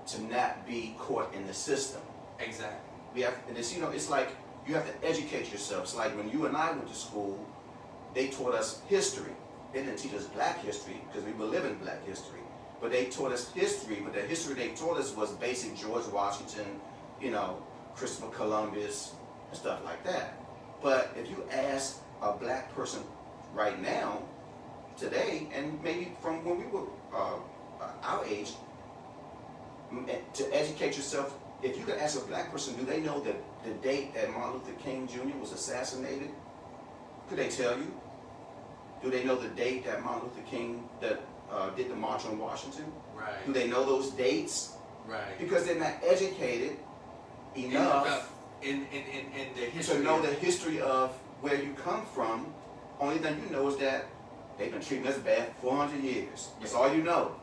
to not be caught in the system. Exactly. It's like you have to educate yourself. It's like when you and I went to school, they taught us history. They didn't teach us black history because we were living black history. But they taught us history, but the history they taught us was basic George Washington, Christopher Columbus, and stuff like that. But if you ask a black person right now, today, and maybe from when we were our age, to educate yourself, if you could ask a black person, do they know that the date that Martin Luther King Jr. was assassinated? Could they tell you? Do they know the date that Martin Luther King did the March on Washington? Right. Do they know those dates? Right. Because they're not educated enough in the history to know the history of where you come from. Only thing you know is that they've been treating us bad for 400 years. That's all you know.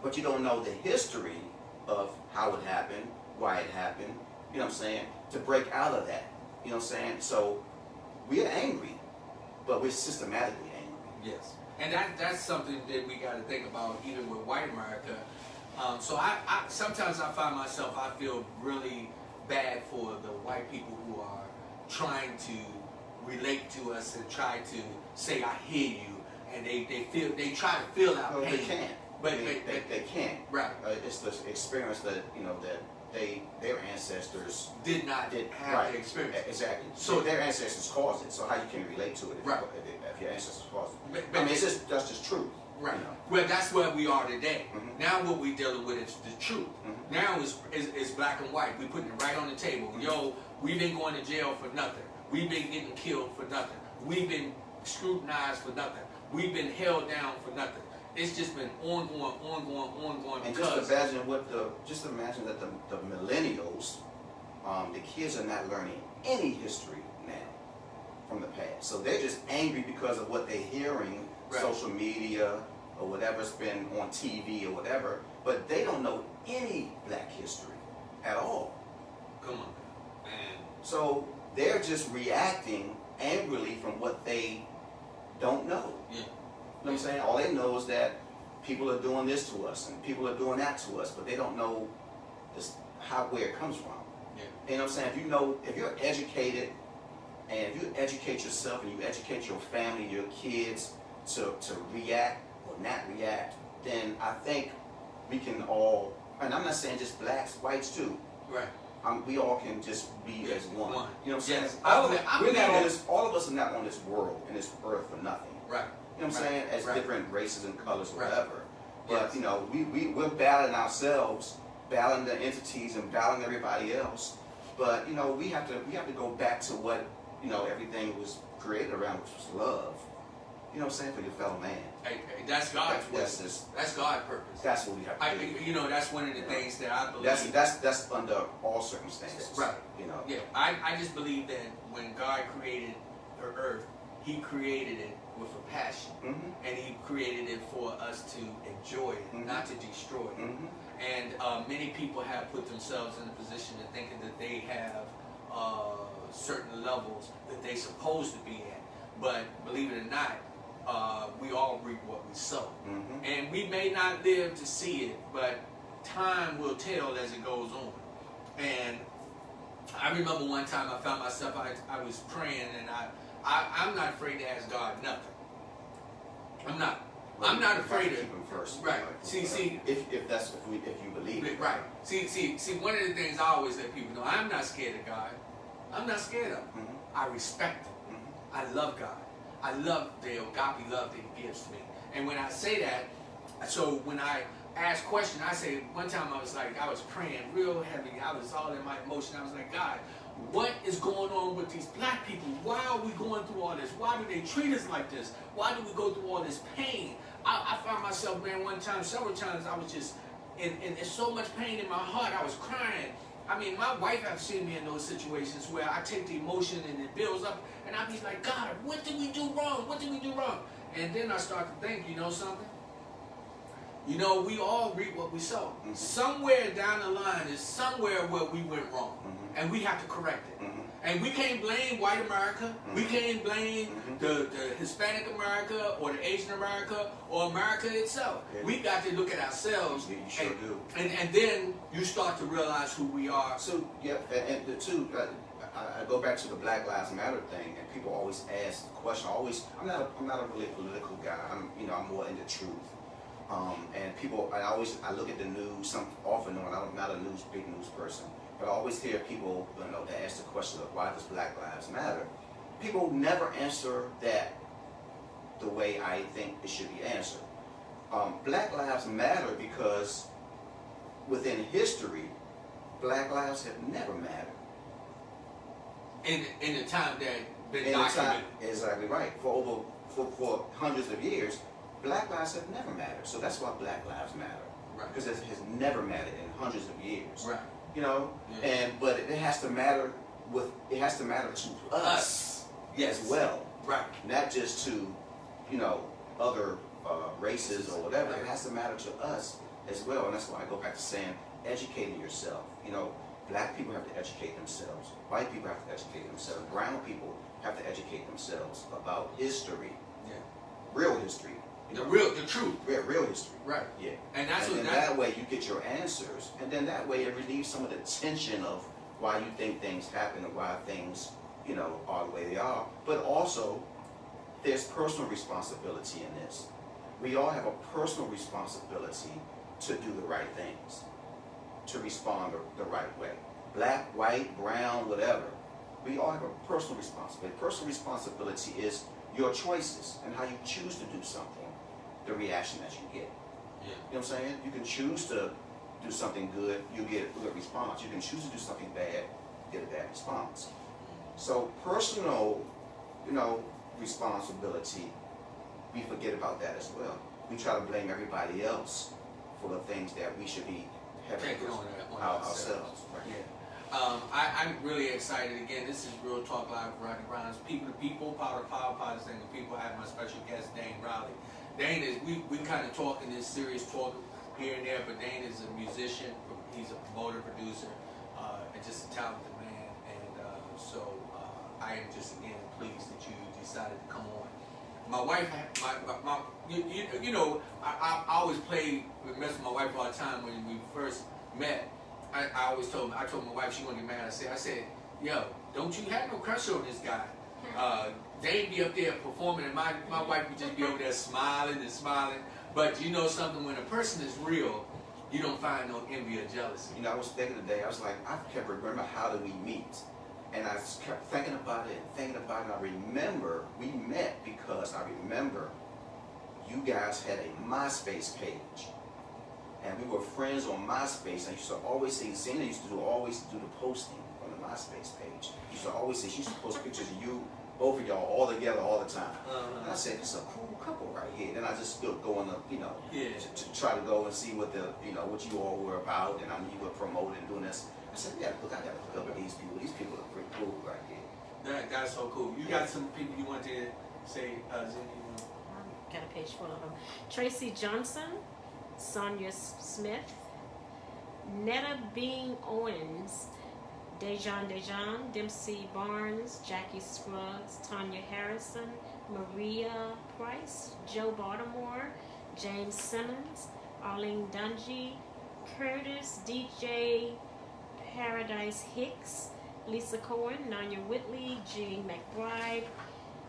But you don't know the history of how it happened, why it happened, you know what I'm saying, to break out of that. You know what I'm saying? So we're angry, but we're systematically angry. Yes. And that's something that we got to think about even with white America. So I sometimes I find myself, I feel really bad for the white people who are trying to relate to us and try to say I hear you, and they try to feel our Well, pain. they can't. But they can't. Right. It's the experience that their ancestors did not have right. the experience. Exactly. So So their ancestors caused it. So how you can relate to it if, Right. if your ancestors caused it? But I mean, that's just truth. Right. You know? Well, that's where we are today. Mhm. Now what we dealing with is the truth. Mhm. Now is black and white. We putting it right on the table. Yo, we've been going to jail for nothing. We've been getting killed for nothing. We've been scrutinized for nothing. We've been held down for nothing. It's just been ongoing. And Because just imagine that the millennials, the kids are not learning any history now from the past. So they're just angry because of what they're hearing, Right. social media or whatever's been on TV or whatever. But they don't know any black history at all. come on, man. So they're just reacting angrily from what they don't know. Yeah. You know what I'm saying? All they know is that people are doing this to us and people are doing that to us, but they don't know where it comes from. Yeah. You know what I'm saying? If you're educated and if you educate yourself and you educate your family, your kids to react or not react, then I think we can all, and I'm not saying just blacks, whites too. Right. We all can just be as one. One. You know what I'm saying? Yes. All of us are not on this world and this earth for nothing. Right. You know what I'm saying? As Right. different races and colors or Right. whatever. But Yes. we're battling ourselves, battling the entities and battling everybody else. But we have to go back to what everything was created around, which was love. You know what I'm saying? For your fellow man. Hey, that's God's that's God's purpose. That's what we have to do. That's one of the things that I believe. That's under all circumstances. Right. Yeah. I just believe that when God created the earth, He created it with a passion, Mm-hmm. and He created it for us to enjoy it, Mhm. not to destroy it. Mm-hmm. And many people have put themselves in a position of thinking that they have certain levels that they're supposed to be at. But believe it or not, we all reap what we sow. Mm-hmm. And we may not live to see it, but time will tell as it goes on. And I remember one time I found myself, I was praying, and I'm not afraid to ask God nothing. I'm not. I'm not afraid to keep him first. Right. Like, See, if you believe it. right. See. One of the things I always let people know, I'm not scared of God. I'm not scared of Him. Mm-hmm. I respect Him. Mm-hmm. I love God. I love the agape love that He gives to me. And when I say that, so when I ask questions, I say, one time I was praying real heavy. I was all in my emotion. I was like, God, what is going on with these black people? Why are we going through all this? Why do they treat us like this? Why do we go through all this pain? I found myself, man, several times, I was just in so much pain in my heart. I was crying. I mean, my wife has seen me in those situations where I take the emotion and it builds up, and I be like, God, what did we do wrong? What did we do wrong? And then I start to think, you know something? We all reap what we sow. Mm-hmm. Somewhere down the line is somewhere where we went wrong, Mm-hmm. and we have to correct it. Mm-hmm. And we can't blame white America. We Mhm. can't blame Mhm. the Hispanic America or the Asian America or America itself. Yeah. We got to look at ourselves. You sure and, do. And then you start to realize who we are. So and the two, I go back to the Black Lives Matter thing, and people always ask the question. I'm not a really political guy. I'm more into truth. And people, I look at the news. Off and on. I'm not a big news person, but I always hear people, that ask the question of why does Black Lives matter. People never answer that the way I think it should be answered. Black lives matter because within history, Black lives have never mattered. In the time that been In the time, documented. exactly right. For hundreds of years, Black lives have never mattered. So that's why Black lives matter. Right. Because it has never mattered in hundreds of years. Right. Yeah. But it has to matter to us Yes. as well. Right. Not just to, other races or whatever. It has to matter to us as well. And that's why I go back to saying, educating yourself. Black people have to educate themselves. White people have to educate themselves. Brown people have to educate themselves about history, Yeah. real history, The truth. Real history. Right. Yeah. And that's and what then that way you get your answers, and then that way it relieves some of the tension of why you think things happen and why things, are the way they are. But also, there's personal responsibility in this. We all have a personal responsibility to do the right things, to respond the right way. Black, white, brown, whatever. We all have a personal responsibility. Personal responsibility is your choices and how you choose to do something, the reaction that you get. Yeah. You know what I'm saying? You can choose to do something good, you get a good response. You can choose to do something bad, get a bad response. So personal, responsibility, we forget about that as well. We try to blame everybody else for the things that we should be having Taking on ourselves. Right. Yeah. I'm really excited. Again, this is Real Talk Live with Rodney Grimes. People to people, power to power, power to the people. I have my special guest, Dane Riley. Dane is, we kind of talk in this serious talk here and there, but Dane is a musician. He's a promoter, producer, and just a talented man. And so I am just, again, pleased that you decided to come on. My wife, I always mess with my wife all the time. When we first met, I told my wife she wouldn't get mad. I said, yo, don't you have no crush on this guy? They'd be up there performing, and my wife would just be over there smiling and smiling. But you know something, when a person is real, you don't find no envy or jealousy. I was thinking today, I was like, I kept remembering how did we meet? And I kept thinking about it. I remember we met because I remember you guys had a MySpace page. And we were friends on MySpace. And I used to always say, Zena used to always do the posting on the MySpace page. She used to always say, she used to post pictures of you, both of y'all, all together all the time. And I said, this is a cool couple right here. Then I just go on to try to go and see what what you all were about. And I knew you were promoting and doing this. I said, yeah, look, I got to hook up with these people. These people are pretty cool right here. That's so cool. You got some people you want to say, Zena? Got a page full of them. Tracy Johnson, Sonia Smith, Netta Bean Owens, Dejan, Dempsey Barnes, Jackie Scruggs, Tanya Harrison, Maria Price, Joe Baltimore, James Simmons, Arlene Dungy, Curtis, DJ Paradise Hicks, Lisa Cohen, Nanya Whitley, Jean McBride,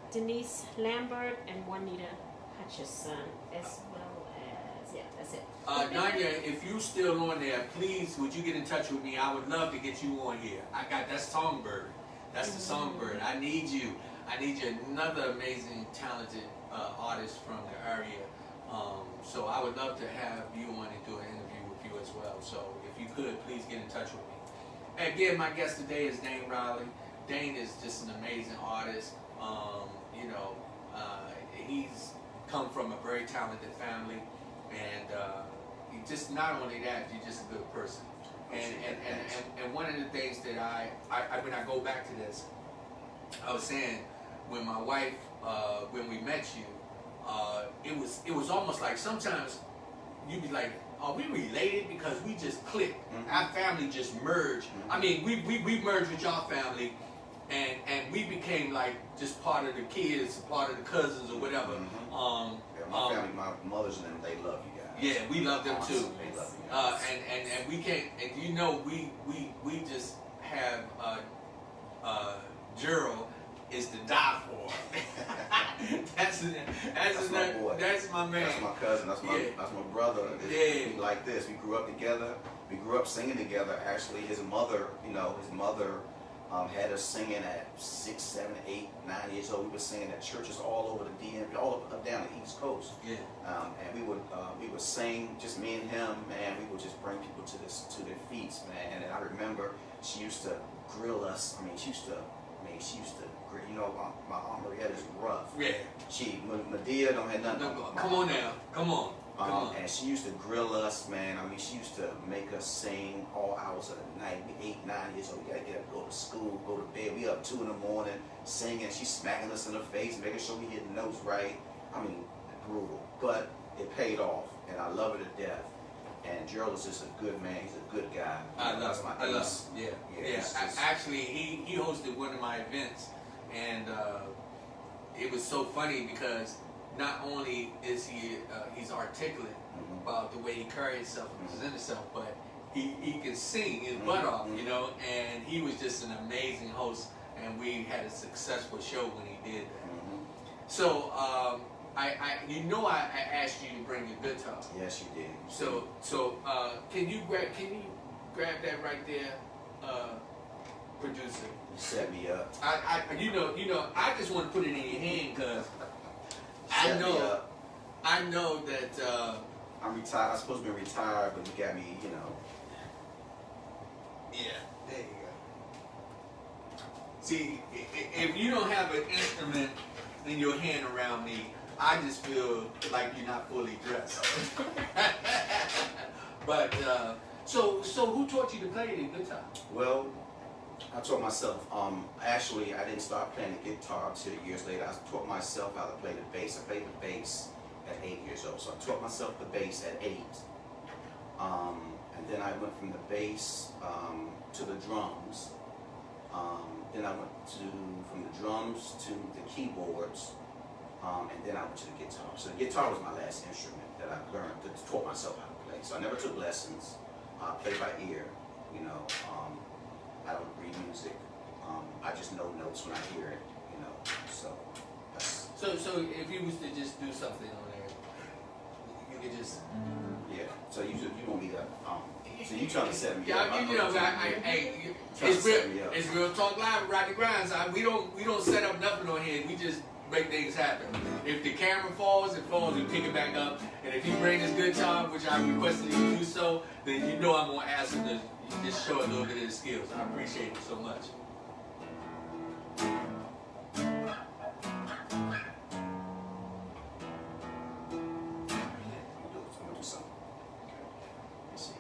Denise Lambert, and Juanita Hutchison, as well as, that's it. Nanya, if you still on there, please, would you get in touch with me? I would love to get you on here. That's Songbird. That's the Songbird. I need you. Another amazing, talented artist from the area. So I would love to have you on and do an interview with you as well. So if you could, please get in touch with me. And again, my guest today is Dane Riley. Dane is just an amazing artist. He's come from a very talented family, and he just not only that, he's just a good person. And one of the things that I when I go back to this, I was saying when my wife, when we met you, it was almost like sometimes you'd be like, are we related? Because we just clicked. Mm-hmm. Our family just merged. Mm-hmm. I mean, we merged with your family, and we became like just part of the kids, part of the cousins or whatever. Mm-hmm. My family, my mothers and them, they love you guys. Yeah, we love them too. They love you guys. And we can't. And we just have Gerald is to die for. that's my boy. That's my man. That's my cousin. That's my brother. We like this. We grew up together. We grew up singing together. Actually, his mother, had us singing at 6, 7, 8, 9 years old. We were singing at churches all over the DMV, all up down the East Coast. Yeah. And we would sing, just me and him, and we would just bring people to their feet, man. And I remember she used to grill us. She used to grill. My Aunt Marietta is rough. Yeah. Medea don't have nothing. Come on now. Come on. And she used to grill us, man. She used to make us sing all hours of the night. We 8, 9 years old. We gotta get up, go to school, go to bed. We up 2 in the morning singing. She's smacking us in the face, making sure we hit the notes right. Brutal, but it paid off, and I love her to death. And Gerald is just a good man. He's a good guy. I love him. Yeah. Actually, he hosted one of my events, and it was so funny because not only is he's articulate about the way he carries himself and presents himself, but he can sing his butt off, you know, and he was just an amazing host, and we had a successful show when he did that. So, I asked you to bring your guitar. Yes, you did. So, can you grab that right there, producer? You set me up. I just want to put it in your hand because Set me up. I know that I'm retired. I'm supposed to be retired, but you got me, you know. yeah, there you go. See, if you don't have an instrument in your hand around me, I just feel like you're not fully dressed. But so who taught you to play the guitar? Well, I taught myself. Actually, I didn't start playing the guitar until years later. I taught myself how to play the bass. I played the bass at 8 years old. So I taught myself the bass at 8. And then I went from the bass to the drums. Then I went from the drums to the keyboards. And then I went to the guitar. So the guitar was my last instrument that I learned, that taught myself how to play. So I never took lessons. I play by ear, you know. I don't read music. I just know notes when I hear it, you know. So that's, So if you was to just do something on there, you could just yeah. So you want me to so you trying to set me up? It's real talk live with Rodney Grimes. We don't set up nothing on here. We just make things happen. If the camera falls, it falls. We pick it back up. And if you bring his guitar, which I requested you to do so, then you know I'm gonna ask him to just show a little bit of his skills. I appreciate it so much. I'm gonna do something. Okay. Let's see.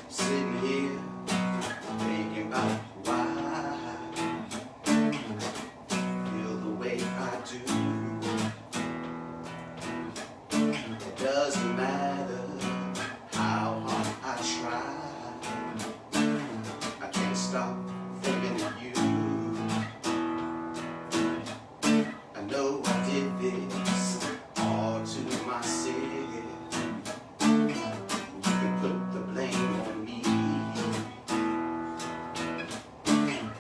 Sitting here thinking about why I feel the way I do. It doesn't matter how hard I try. I can't stop thinking of you. I know I did this all to myself. You can put the blame on me.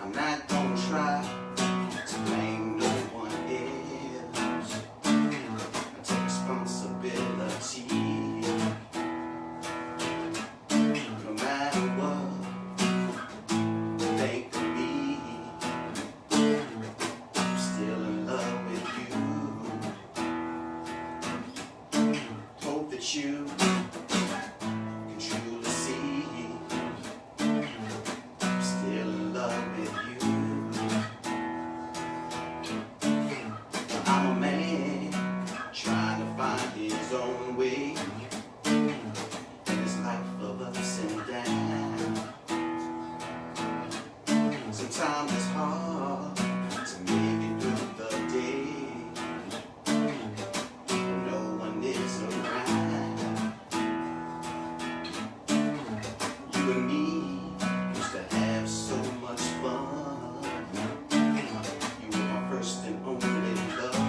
I'm not gonna try to blame no one else. I take responsibility. No matter what you think of me, I'm still in love with you. Hope that you can truly see I'm still in love with you. I'm a man trying to find his own way in this life of ups and downs. Sometimes it's hard to make it through the day when no one is around. You and me used to have so much fun. You were my first and only love.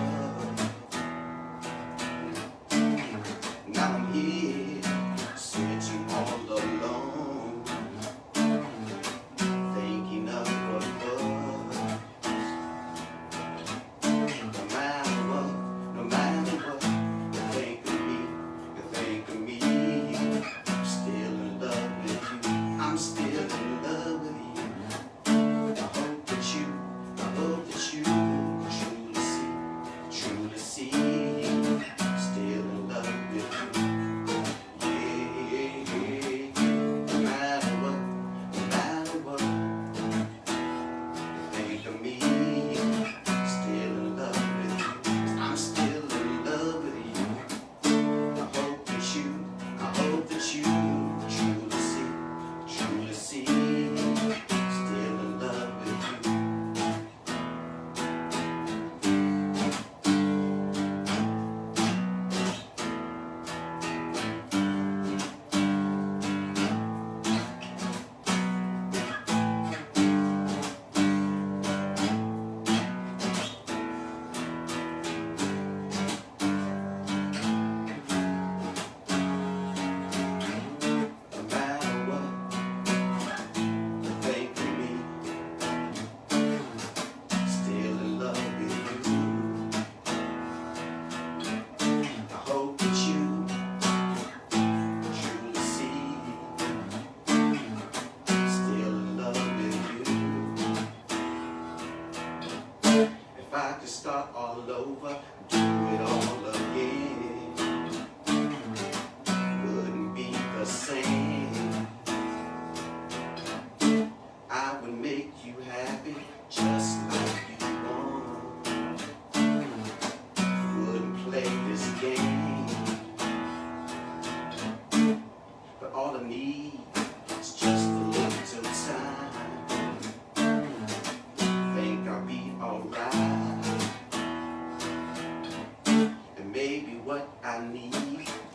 what I need.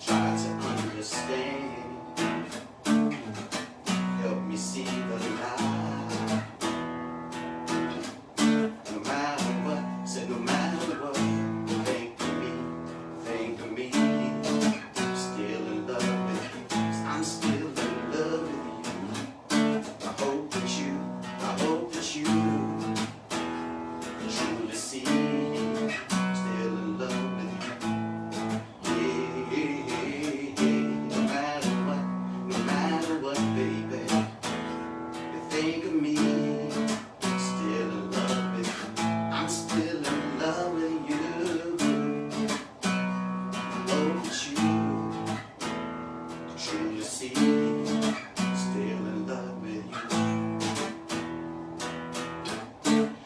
Try to understand. Help me see the light. No matter what, said no matter what, think of me, still in love with you. I'm still in love with you. I hope that you truly see, still in love with you. Yeah, no matter what, baby, you think of me, still in love with you. I'm still in love with you. I hope that you truly see, still in love with you.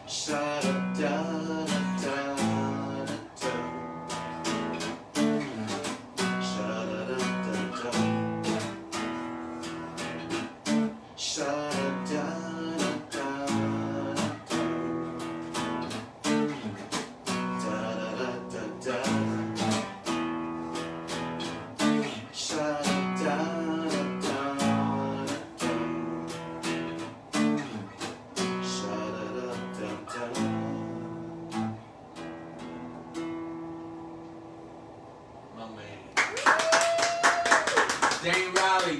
Sha-da-da-da-da-da. Sha-da-da-da-da. Sha-da-da-da-da. Da-da-da-da-da. My man.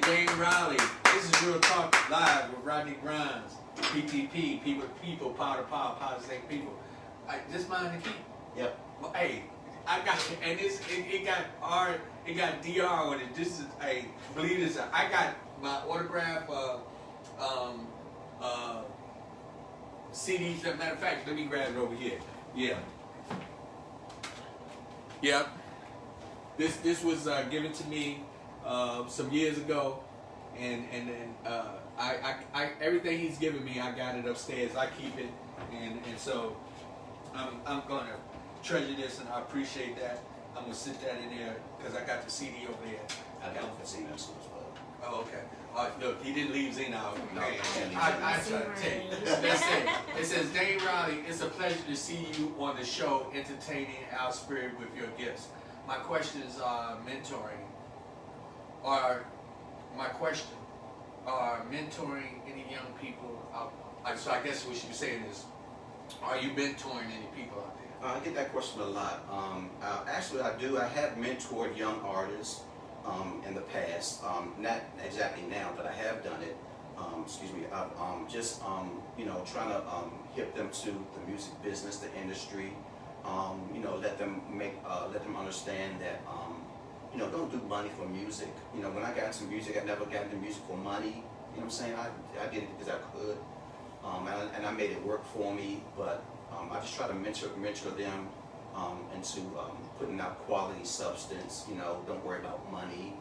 Dane Riley. This is Real Talk Live with Rodney Grimes. PTP, people to people, power to power, power to same people. Just mind the key. Yep. Well, hey, I got and it got R, it got DR on it. This is believe this. I got my autograph CDs. As a matter of fact, let me grab it over here. Yeah. Yep. This was given to me some years ago, and I everything he's given me, I got it upstairs. I keep it, and so I'm gonna treasure this, and I appreciate that. I'm gonna sit that in there because I got the CD over there. I got it for Zena too as well. Oh, okay. Look, he didn't leave Zena out. No, Man, he didn't I leave try to tell you. That's it. It says, Dane Riley, it's a pleasure to see you on the show, entertaining our spirit with your gifts. My questions are mentoring. Mentoring any young people out? So I guess what you were saying is, are you mentoring any people out there? I get that question a lot. Actually, I do. I have mentored young artists in the past. Not exactly now, but I have done it. I've just trying to hip them to the music business, the industry. Let them understand that don't do money for music. When I got into music, I never got into music for money. You know what I'm saying? I did it because I could, and I made it work for me. But I just try to mentor them into putting out quality substance. Don't worry about money.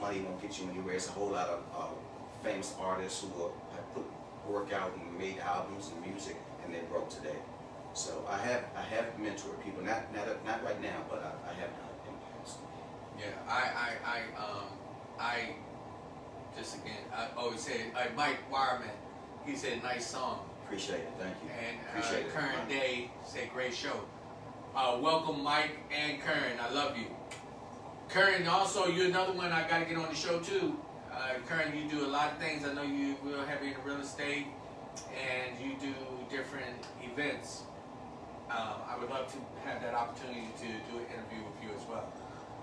Money won't get you anywhere. There's a whole lot of famous artists who have put work out and made albums and music, and they're broke today. So I have mentored people, not right now, but I have done it in the past. Yeah, I just again, I always say, Mike Wireman, he said, nice song. Appreciate it, thank you. And Appreciate it, Current Mike. Day said, great show. Welcome, Mike and Curran. I love you. Curran, also, you're another one I got to get on the show, too. Curran, you do a lot of things. I know you real heavy in real estate, and you do different events. I would love to have that opportunity to do an interview with you as well.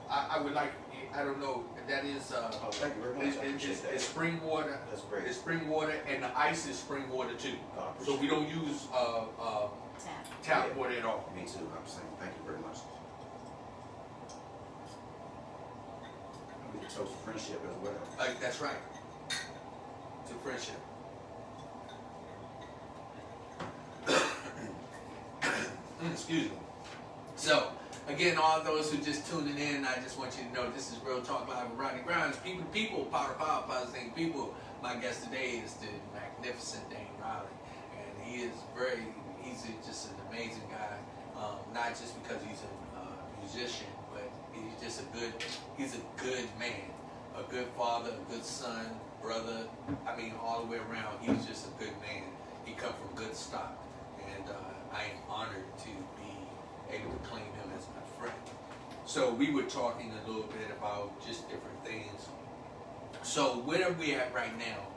I would like, I don't know, that is, Thank you very much. I appreciate that. it's spring water. That's great. It's spring water, and the ice is spring water too. So we don't use tap water at all. Me too. I'm saying thank you very much. We can toast friendship as well. That's right. To friendship. Excuse me. So, again, all those who just tuning in, I just want you to know this is Real Talk Live with Rodney Grimes. People to people, power to power, positive people. My guest today is the magnificent Dane Riley. And he's just an amazing guy. Not just because he's a musician, but he's a good man. A good father, a good son, brother. I mean, all the way around, he's just a good man. He comes from good stock. And I am honored to be able to claim him as my friend. So we were talking a little bit about just different things. So where are we at right now?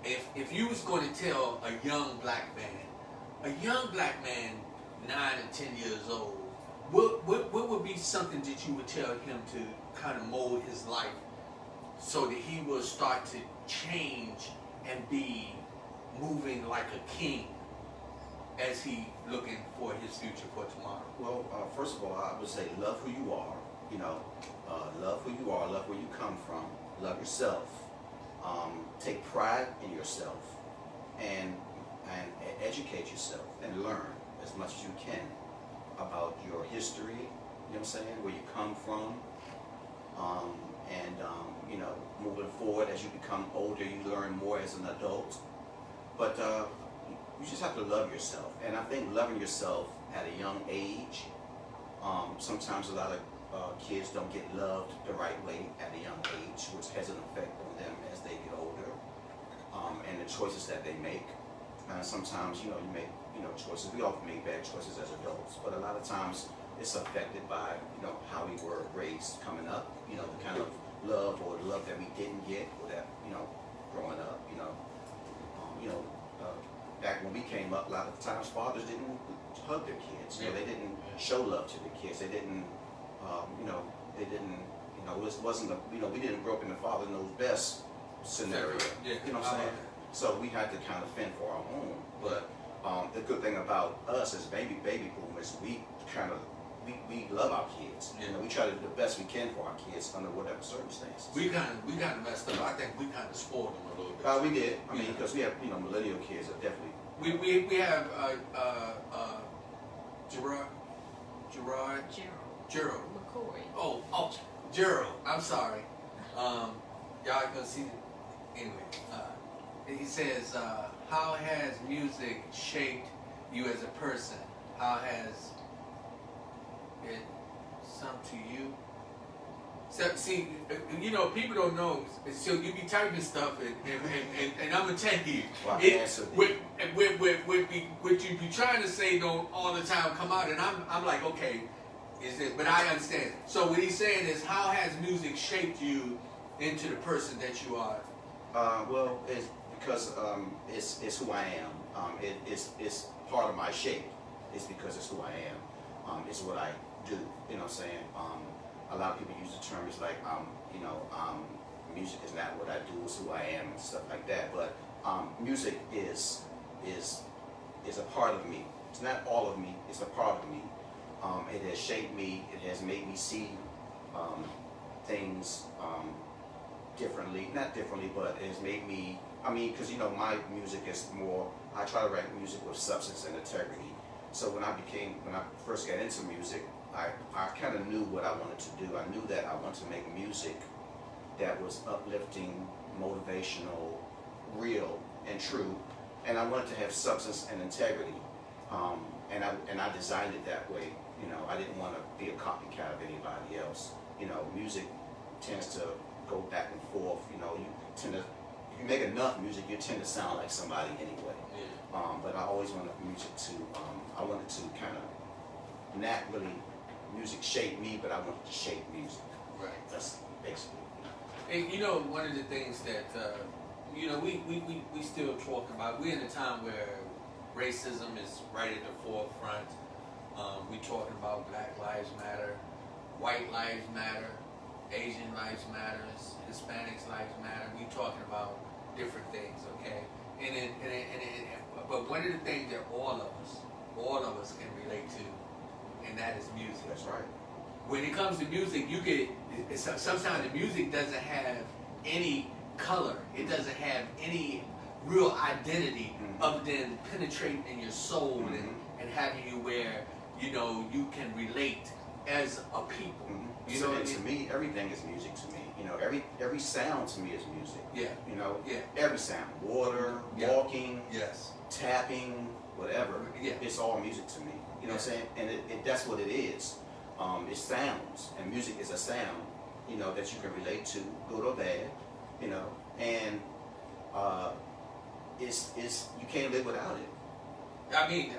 If you was going to tell a young black man, 9 or 10 years old, what would be something that you would tell him to kind of mold his life so that he will start to change and be moving like a king as he looking for his future for tomorrow? Well, first of all, I would say love who you are. Love who you are. Love where you come from. Love yourself. Take pride in yourself, and educate yourself and learn as much as you can about your history. You know what I'm saying? Where you come from. Moving forward as you become older, you learn more as an adult. But you just have to love yourself. And I think loving yourself at a young age, sometimes a lot of kids don't get loved the right way at a young age, which has an effect on them as they get older, and the choices that they make. Sometimes, you make, choices. We often make bad choices as adults, but a lot of times it's affected by, how we were raised coming up, the kind of love or the love that we didn't get, or that, growing up, back when we came up, a lot of times fathers didn't hug their kids. They didn't show love to their kids. They didn't, it wasn't we didn't grow up in the father knows best scenario. Yeah. You know what I'm saying? So we had to kind of fend for our own. But the good thing about us as baby boomers, we love our kids. Yeah. We try to do the best we can for our kids under whatever circumstances. We kind of messed up. I think we kind of spoiled them a little bit. We did. I mean, because we have millennial kids that definitely. We have Gerald. McCoy. Oh, Gerald. I'm sorry. Y'all gonna see. Anyway, he says, "How has music shaped you as a person? How has it some to you?" So, see, people don't know. So you be typing stuff, and I'm gonna tell you, what you be trying to say don't all the time come out, and I'm like, okay, is this? But I understand. So what he's saying is, how has music shaped you into the person that you are? Well, it's because it's who I am. It's part of my shape. It's because it's who I am. It's what I do. You know what I'm saying? A lot of people use the term, it's like, music is not what I do, it's who I am and stuff like that. But music is a part of me. It's not all of me, it's a part of me. It has shaped me, it has made me see things differently. Not differently, but it has made me, because my music is more, I try to write music with substance and integrity. So when I first got into music, I kind of knew what I wanted to do. I knew that I wanted to make music that was uplifting, motivational, real, and true. And I wanted to have substance and integrity. And I designed it that way. I didn't want to be a copycat of anybody else. Music tends to go back and forth. If you make enough music, you tend to sound like somebody anyway. Yeah. But I always wanted music to, I wanted to kind of not really music shape me, but I wanted to shape music. Right. That's basically. And one of the things that we still talk about. We're in a time where racism is right at the forefront. We talking about Black Lives Matter, White Lives Matter, Asian Lives Matter, Hispanics Lives Matter. We talking about different things, okay? But one of the things that all of us can relate to, and that is music. That's right. When it comes to music, sometimes the music doesn't have any color. It doesn't have any real identity other than penetrating in your soul and having you where you can relate as a people. To me, everything is music to me. Every sound to me is music. Yeah. Every sound, water, walking, yes, tapping, whatever. Yeah. It's all music to me. You know what I'm saying? And that's what it is. It sounds, and music is a sound, that you can relate to, good or bad, and it's you can't live without it. I mean,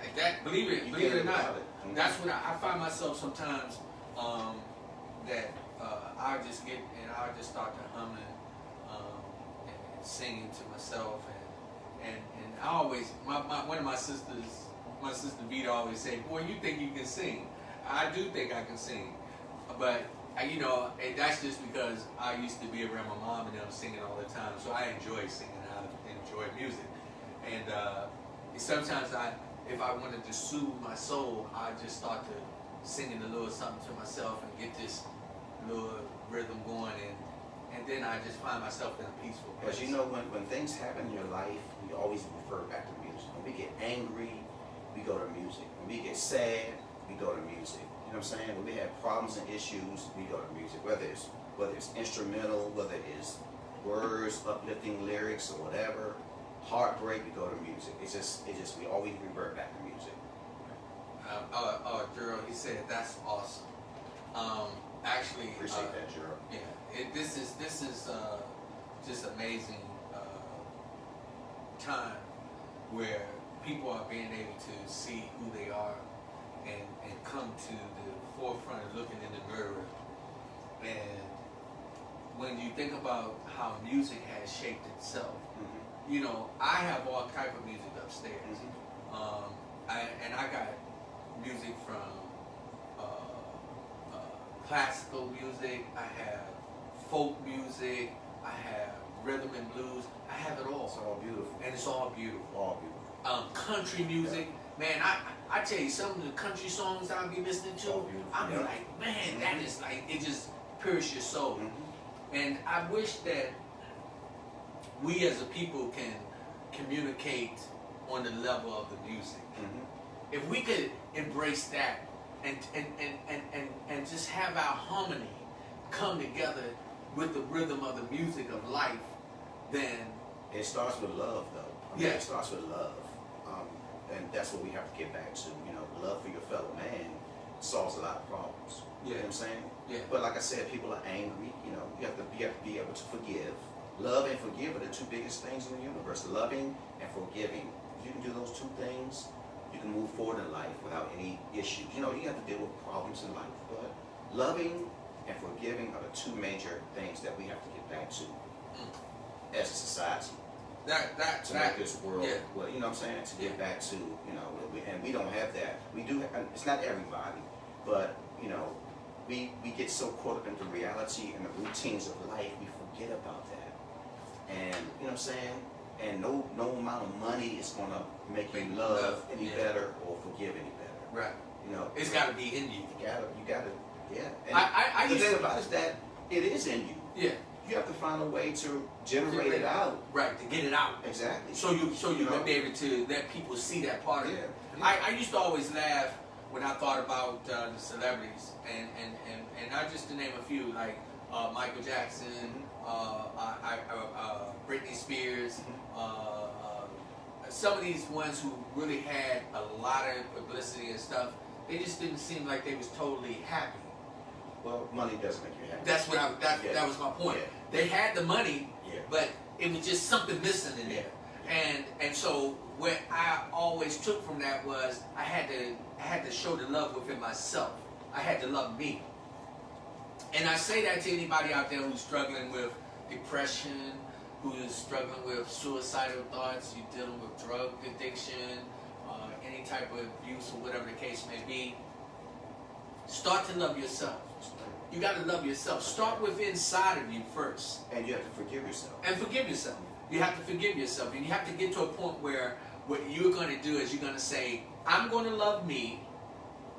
believe it or not, it. that's when I find myself sometimes just get and I'll just start to humming and singing to myself and I always one of my sisters, my sister Vita always say, "Boy, you think you can sing?" I do think I can sing, but you know, and that's just because I used to be around my mom and them singing all the time, so I enjoy singing. I enjoy music, and sometimes if I wanted to soothe my soul, I just start to singing a little something to myself and get this little rhythm going, and then I just find myself in a peaceful place. Because you know, when things happen in your life, we always refer back to music. When we get angry, we go to music. When we get sad, we go to music. You know what I'm saying? When we have problems and issues, we go to music. Whether it's instrumental, whether it's words, uplifting lyrics, or whatever, heartbreak, we go to music. It's just we always revert back to music. Gerald, he said that's awesome. Actually, Appreciate that, Gerald. Yeah, this is just amazing time where people are being able to see who they are and come to the forefront of looking in the mirror. And when you think about how music has shaped itself, you know, I have all type of music upstairs. I got music from classical music, I have folk music, I have rhythm and blues, I have it all. It's all beautiful. And it's all beautiful. All beautiful. Country music, man, I tell you, some of the country songs I'll be listening to, I'll be like, man, that is like, it just pierces your soul. And I wish that we as a people can communicate on the level of the music. If we could embrace that and just have our harmony come together with the rhythm of the music of life, then it starts with love, though. It starts with love, and that's what we have to get back to. You know, love for your fellow man solves a lot of problems. You know what I'm saying? Yeah. But like I said, people are angry. You know, you have to be able to forgive. Love and forgive are the two biggest things in the universe. Loving and forgiving. If you can do those two things, you can move forward in life without any issues. You know, you have to deal with problems in life, but loving and forgiving are the two major things that we have to get back to as a society. To make this world, well, you know what I'm saying? To get back to, you know, and we don't have that. We do, it's not everybody, but, you know, we get so caught up into reality and the routines of life, we forget about that. And, you know what I'm saying? And no amount of money is going to make you love any better or forgive any better. Right. You know, it's got to be in you. You gotta, yeah. And the thing about it is that it is in you. Yeah. You have to find a way to generate it out. Right, to get it out. Exactly. So you can be able to let people see that part of it. I used to always laugh when I thought about the celebrities, and not just to name a few, like Michael Jackson, Britney Spears, some of these ones who really had a lot of publicity and stuff, they just didn't seem like they was totally happy. Well, money does make you happy. That's what that was my point. Yeah. They had the money, but it was just something missing in there. And so what I always took from that was I had to show the love within myself. I had to love me. And I say that to anybody out there who's struggling with depression, who is struggling with suicidal thoughts, you're dealing with drug addiction, any type of abuse or whatever the case may be. Start to love yourself. You got to love yourself. Start with inside of you first. And you have to forgive yourself. And forgive yourself. You have to forgive yourself. And you have to get to a point where what you're going to do is you're going to say, I'm going to love me,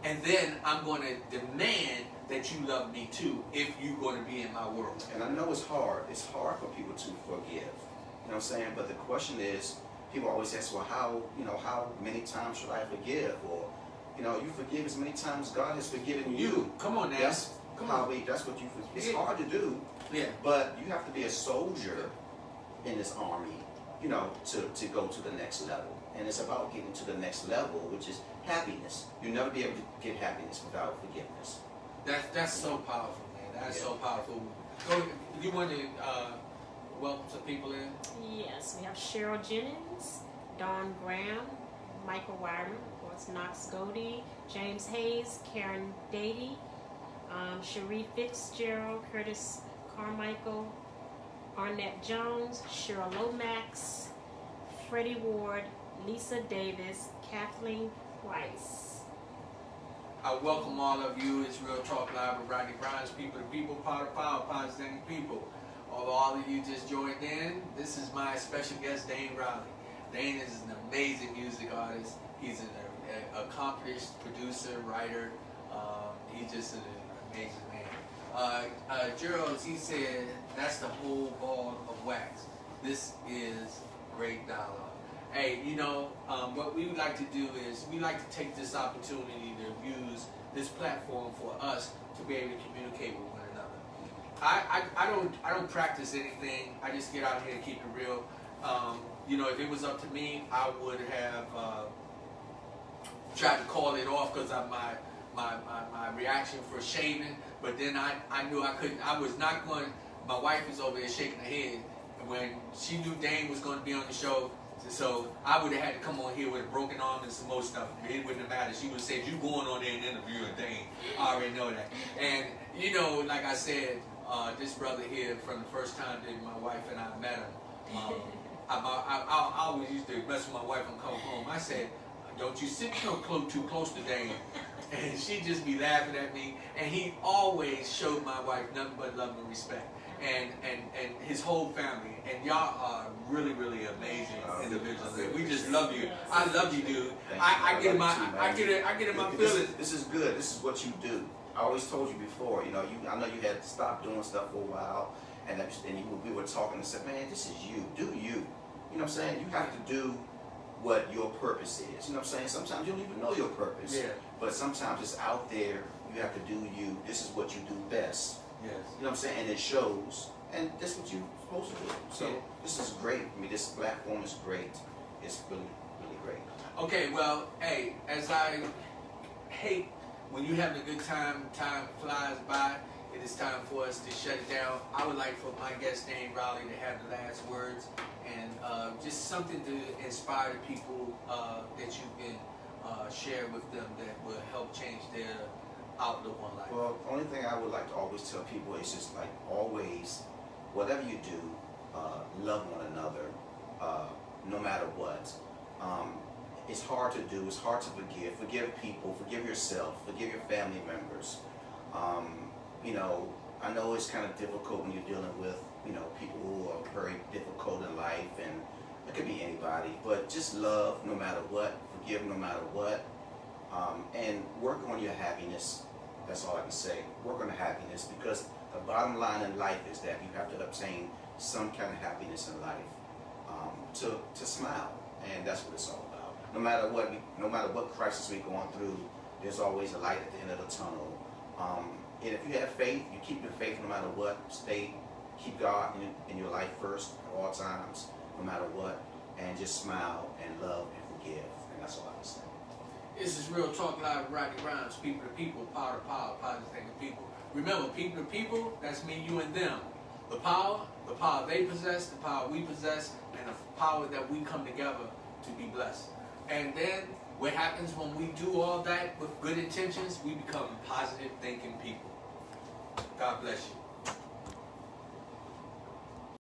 and then I'm going to demand that you love me too if you're going to be in my world. And I know it's hard. It's hard for people to forgive. You know what I'm saying? But the question is, people always ask, well, how many times should I forgive? Or, you forgive as many times as God has forgiven you. Come on now. That's what you forgive. It's hard to do. Yeah. But you have to be a soldier in this army, to go to the next level. And it's about getting to the next level, which is happiness. You'll never be able to get happiness without forgiveness. That's so powerful, man. That's so powerful. So, you want to welcome some people in? Yes, we have Cheryl Jennings, Dawn Graham, Michael Wyman, of course, Knox Godey, James Hayes, Karen Dady, Cherie Fitzgerald, Curtis Carmichael, Arnett Jones, Cheryl Lomax, Freddie Ward, Lisa Davis, Kathleen Price. I welcome all of you. It's Real Talk Live with Rodney Grimes, people to people, power to power, positive people. Although all of you just joined in, this is my special guest, Dane Riley. Dane is an amazing music artist. He's an accomplished producer, writer. He's just an amazing man. Gerald, he said, that's the whole ball of wax. This is great dialogue. Hey, you know, what we would like to do is we like to take this opportunity to use this platform for us to be able to communicate with one another. I don't practice anything. I just get out here and keep it real. You know, if it was up to me, I would have tried to call it off because of my reaction for shaving. But then I knew I couldn't. I was not going. My wife was over there shaking her head when she knew Dane was going to be on the show. So I would have had to come on here with a broken arm and some more stuff. It wouldn't have mattered. She would have said, you going on there and interviewing Dane. I already know that. And, you know, like I said, this brother here, from the first time that my wife and I met him, I always used to mess with my wife and come home. I said, don't you sit too close to Dane. And she'd just be laughing at me. And he always showed my wife nothing but love and respect. And his whole family. And y'all are really, really amazing individuals. We just love you. I love you, dude. I get in my feelings. This is good. This is what you do. I always told you before, you know, I know you had to stop doing stuff for a while, and we were talking and said, man, this is you. Do you. You know what I'm saying? You have to do what your purpose is. You know what I'm saying? Sometimes you don't even know your purpose. Yeah. But sometimes it's out there. You have to do you. This is what you do best. Yes. You know what I'm saying? And it shows. And that's what you're supposed to do. So yeah. This is great. I mean, this platform is great. It's really, really great. Okay, well, hey, as I hate when you're having a good time, time flies by, it is time for us to shut it down. I would like for my guest, Dane Riley, to have the last words and just something to inspire the people that you can share with them that will help change their outlook on life. Well, the only thing I would like to always tell people is just like always, whatever you do, love one another, no matter what. It's hard to do, it's hard to forgive. Forgive people, forgive yourself, forgive your family members. You know, I know it's kind of difficult when you're dealing with, you know, people who are very difficult in life, and it could be anybody, but just love no matter what, forgive no matter what, and work on your happiness. That's all I can say. Work on the happiness, because the bottom line in life is that you have to obtain some kind of happiness in life, to smile, and that's what it's all about. No matter what crisis we're going through, there's always a light at the end of the tunnel. And if you have faith, you keep your faith no matter what. Keep God in your life first at all times, no matter what, and just smile and love and forgive, and that's all I can say. This is Real Talk Live with Rodney Grimes, people to people, power to power, positive thinking people. Remember, people to people, that's me, you, and them. The power they possess, the power we possess, and the power that we come together to be blessed. And then what happens when we do all that with good intentions? We become positive thinking people. God bless you.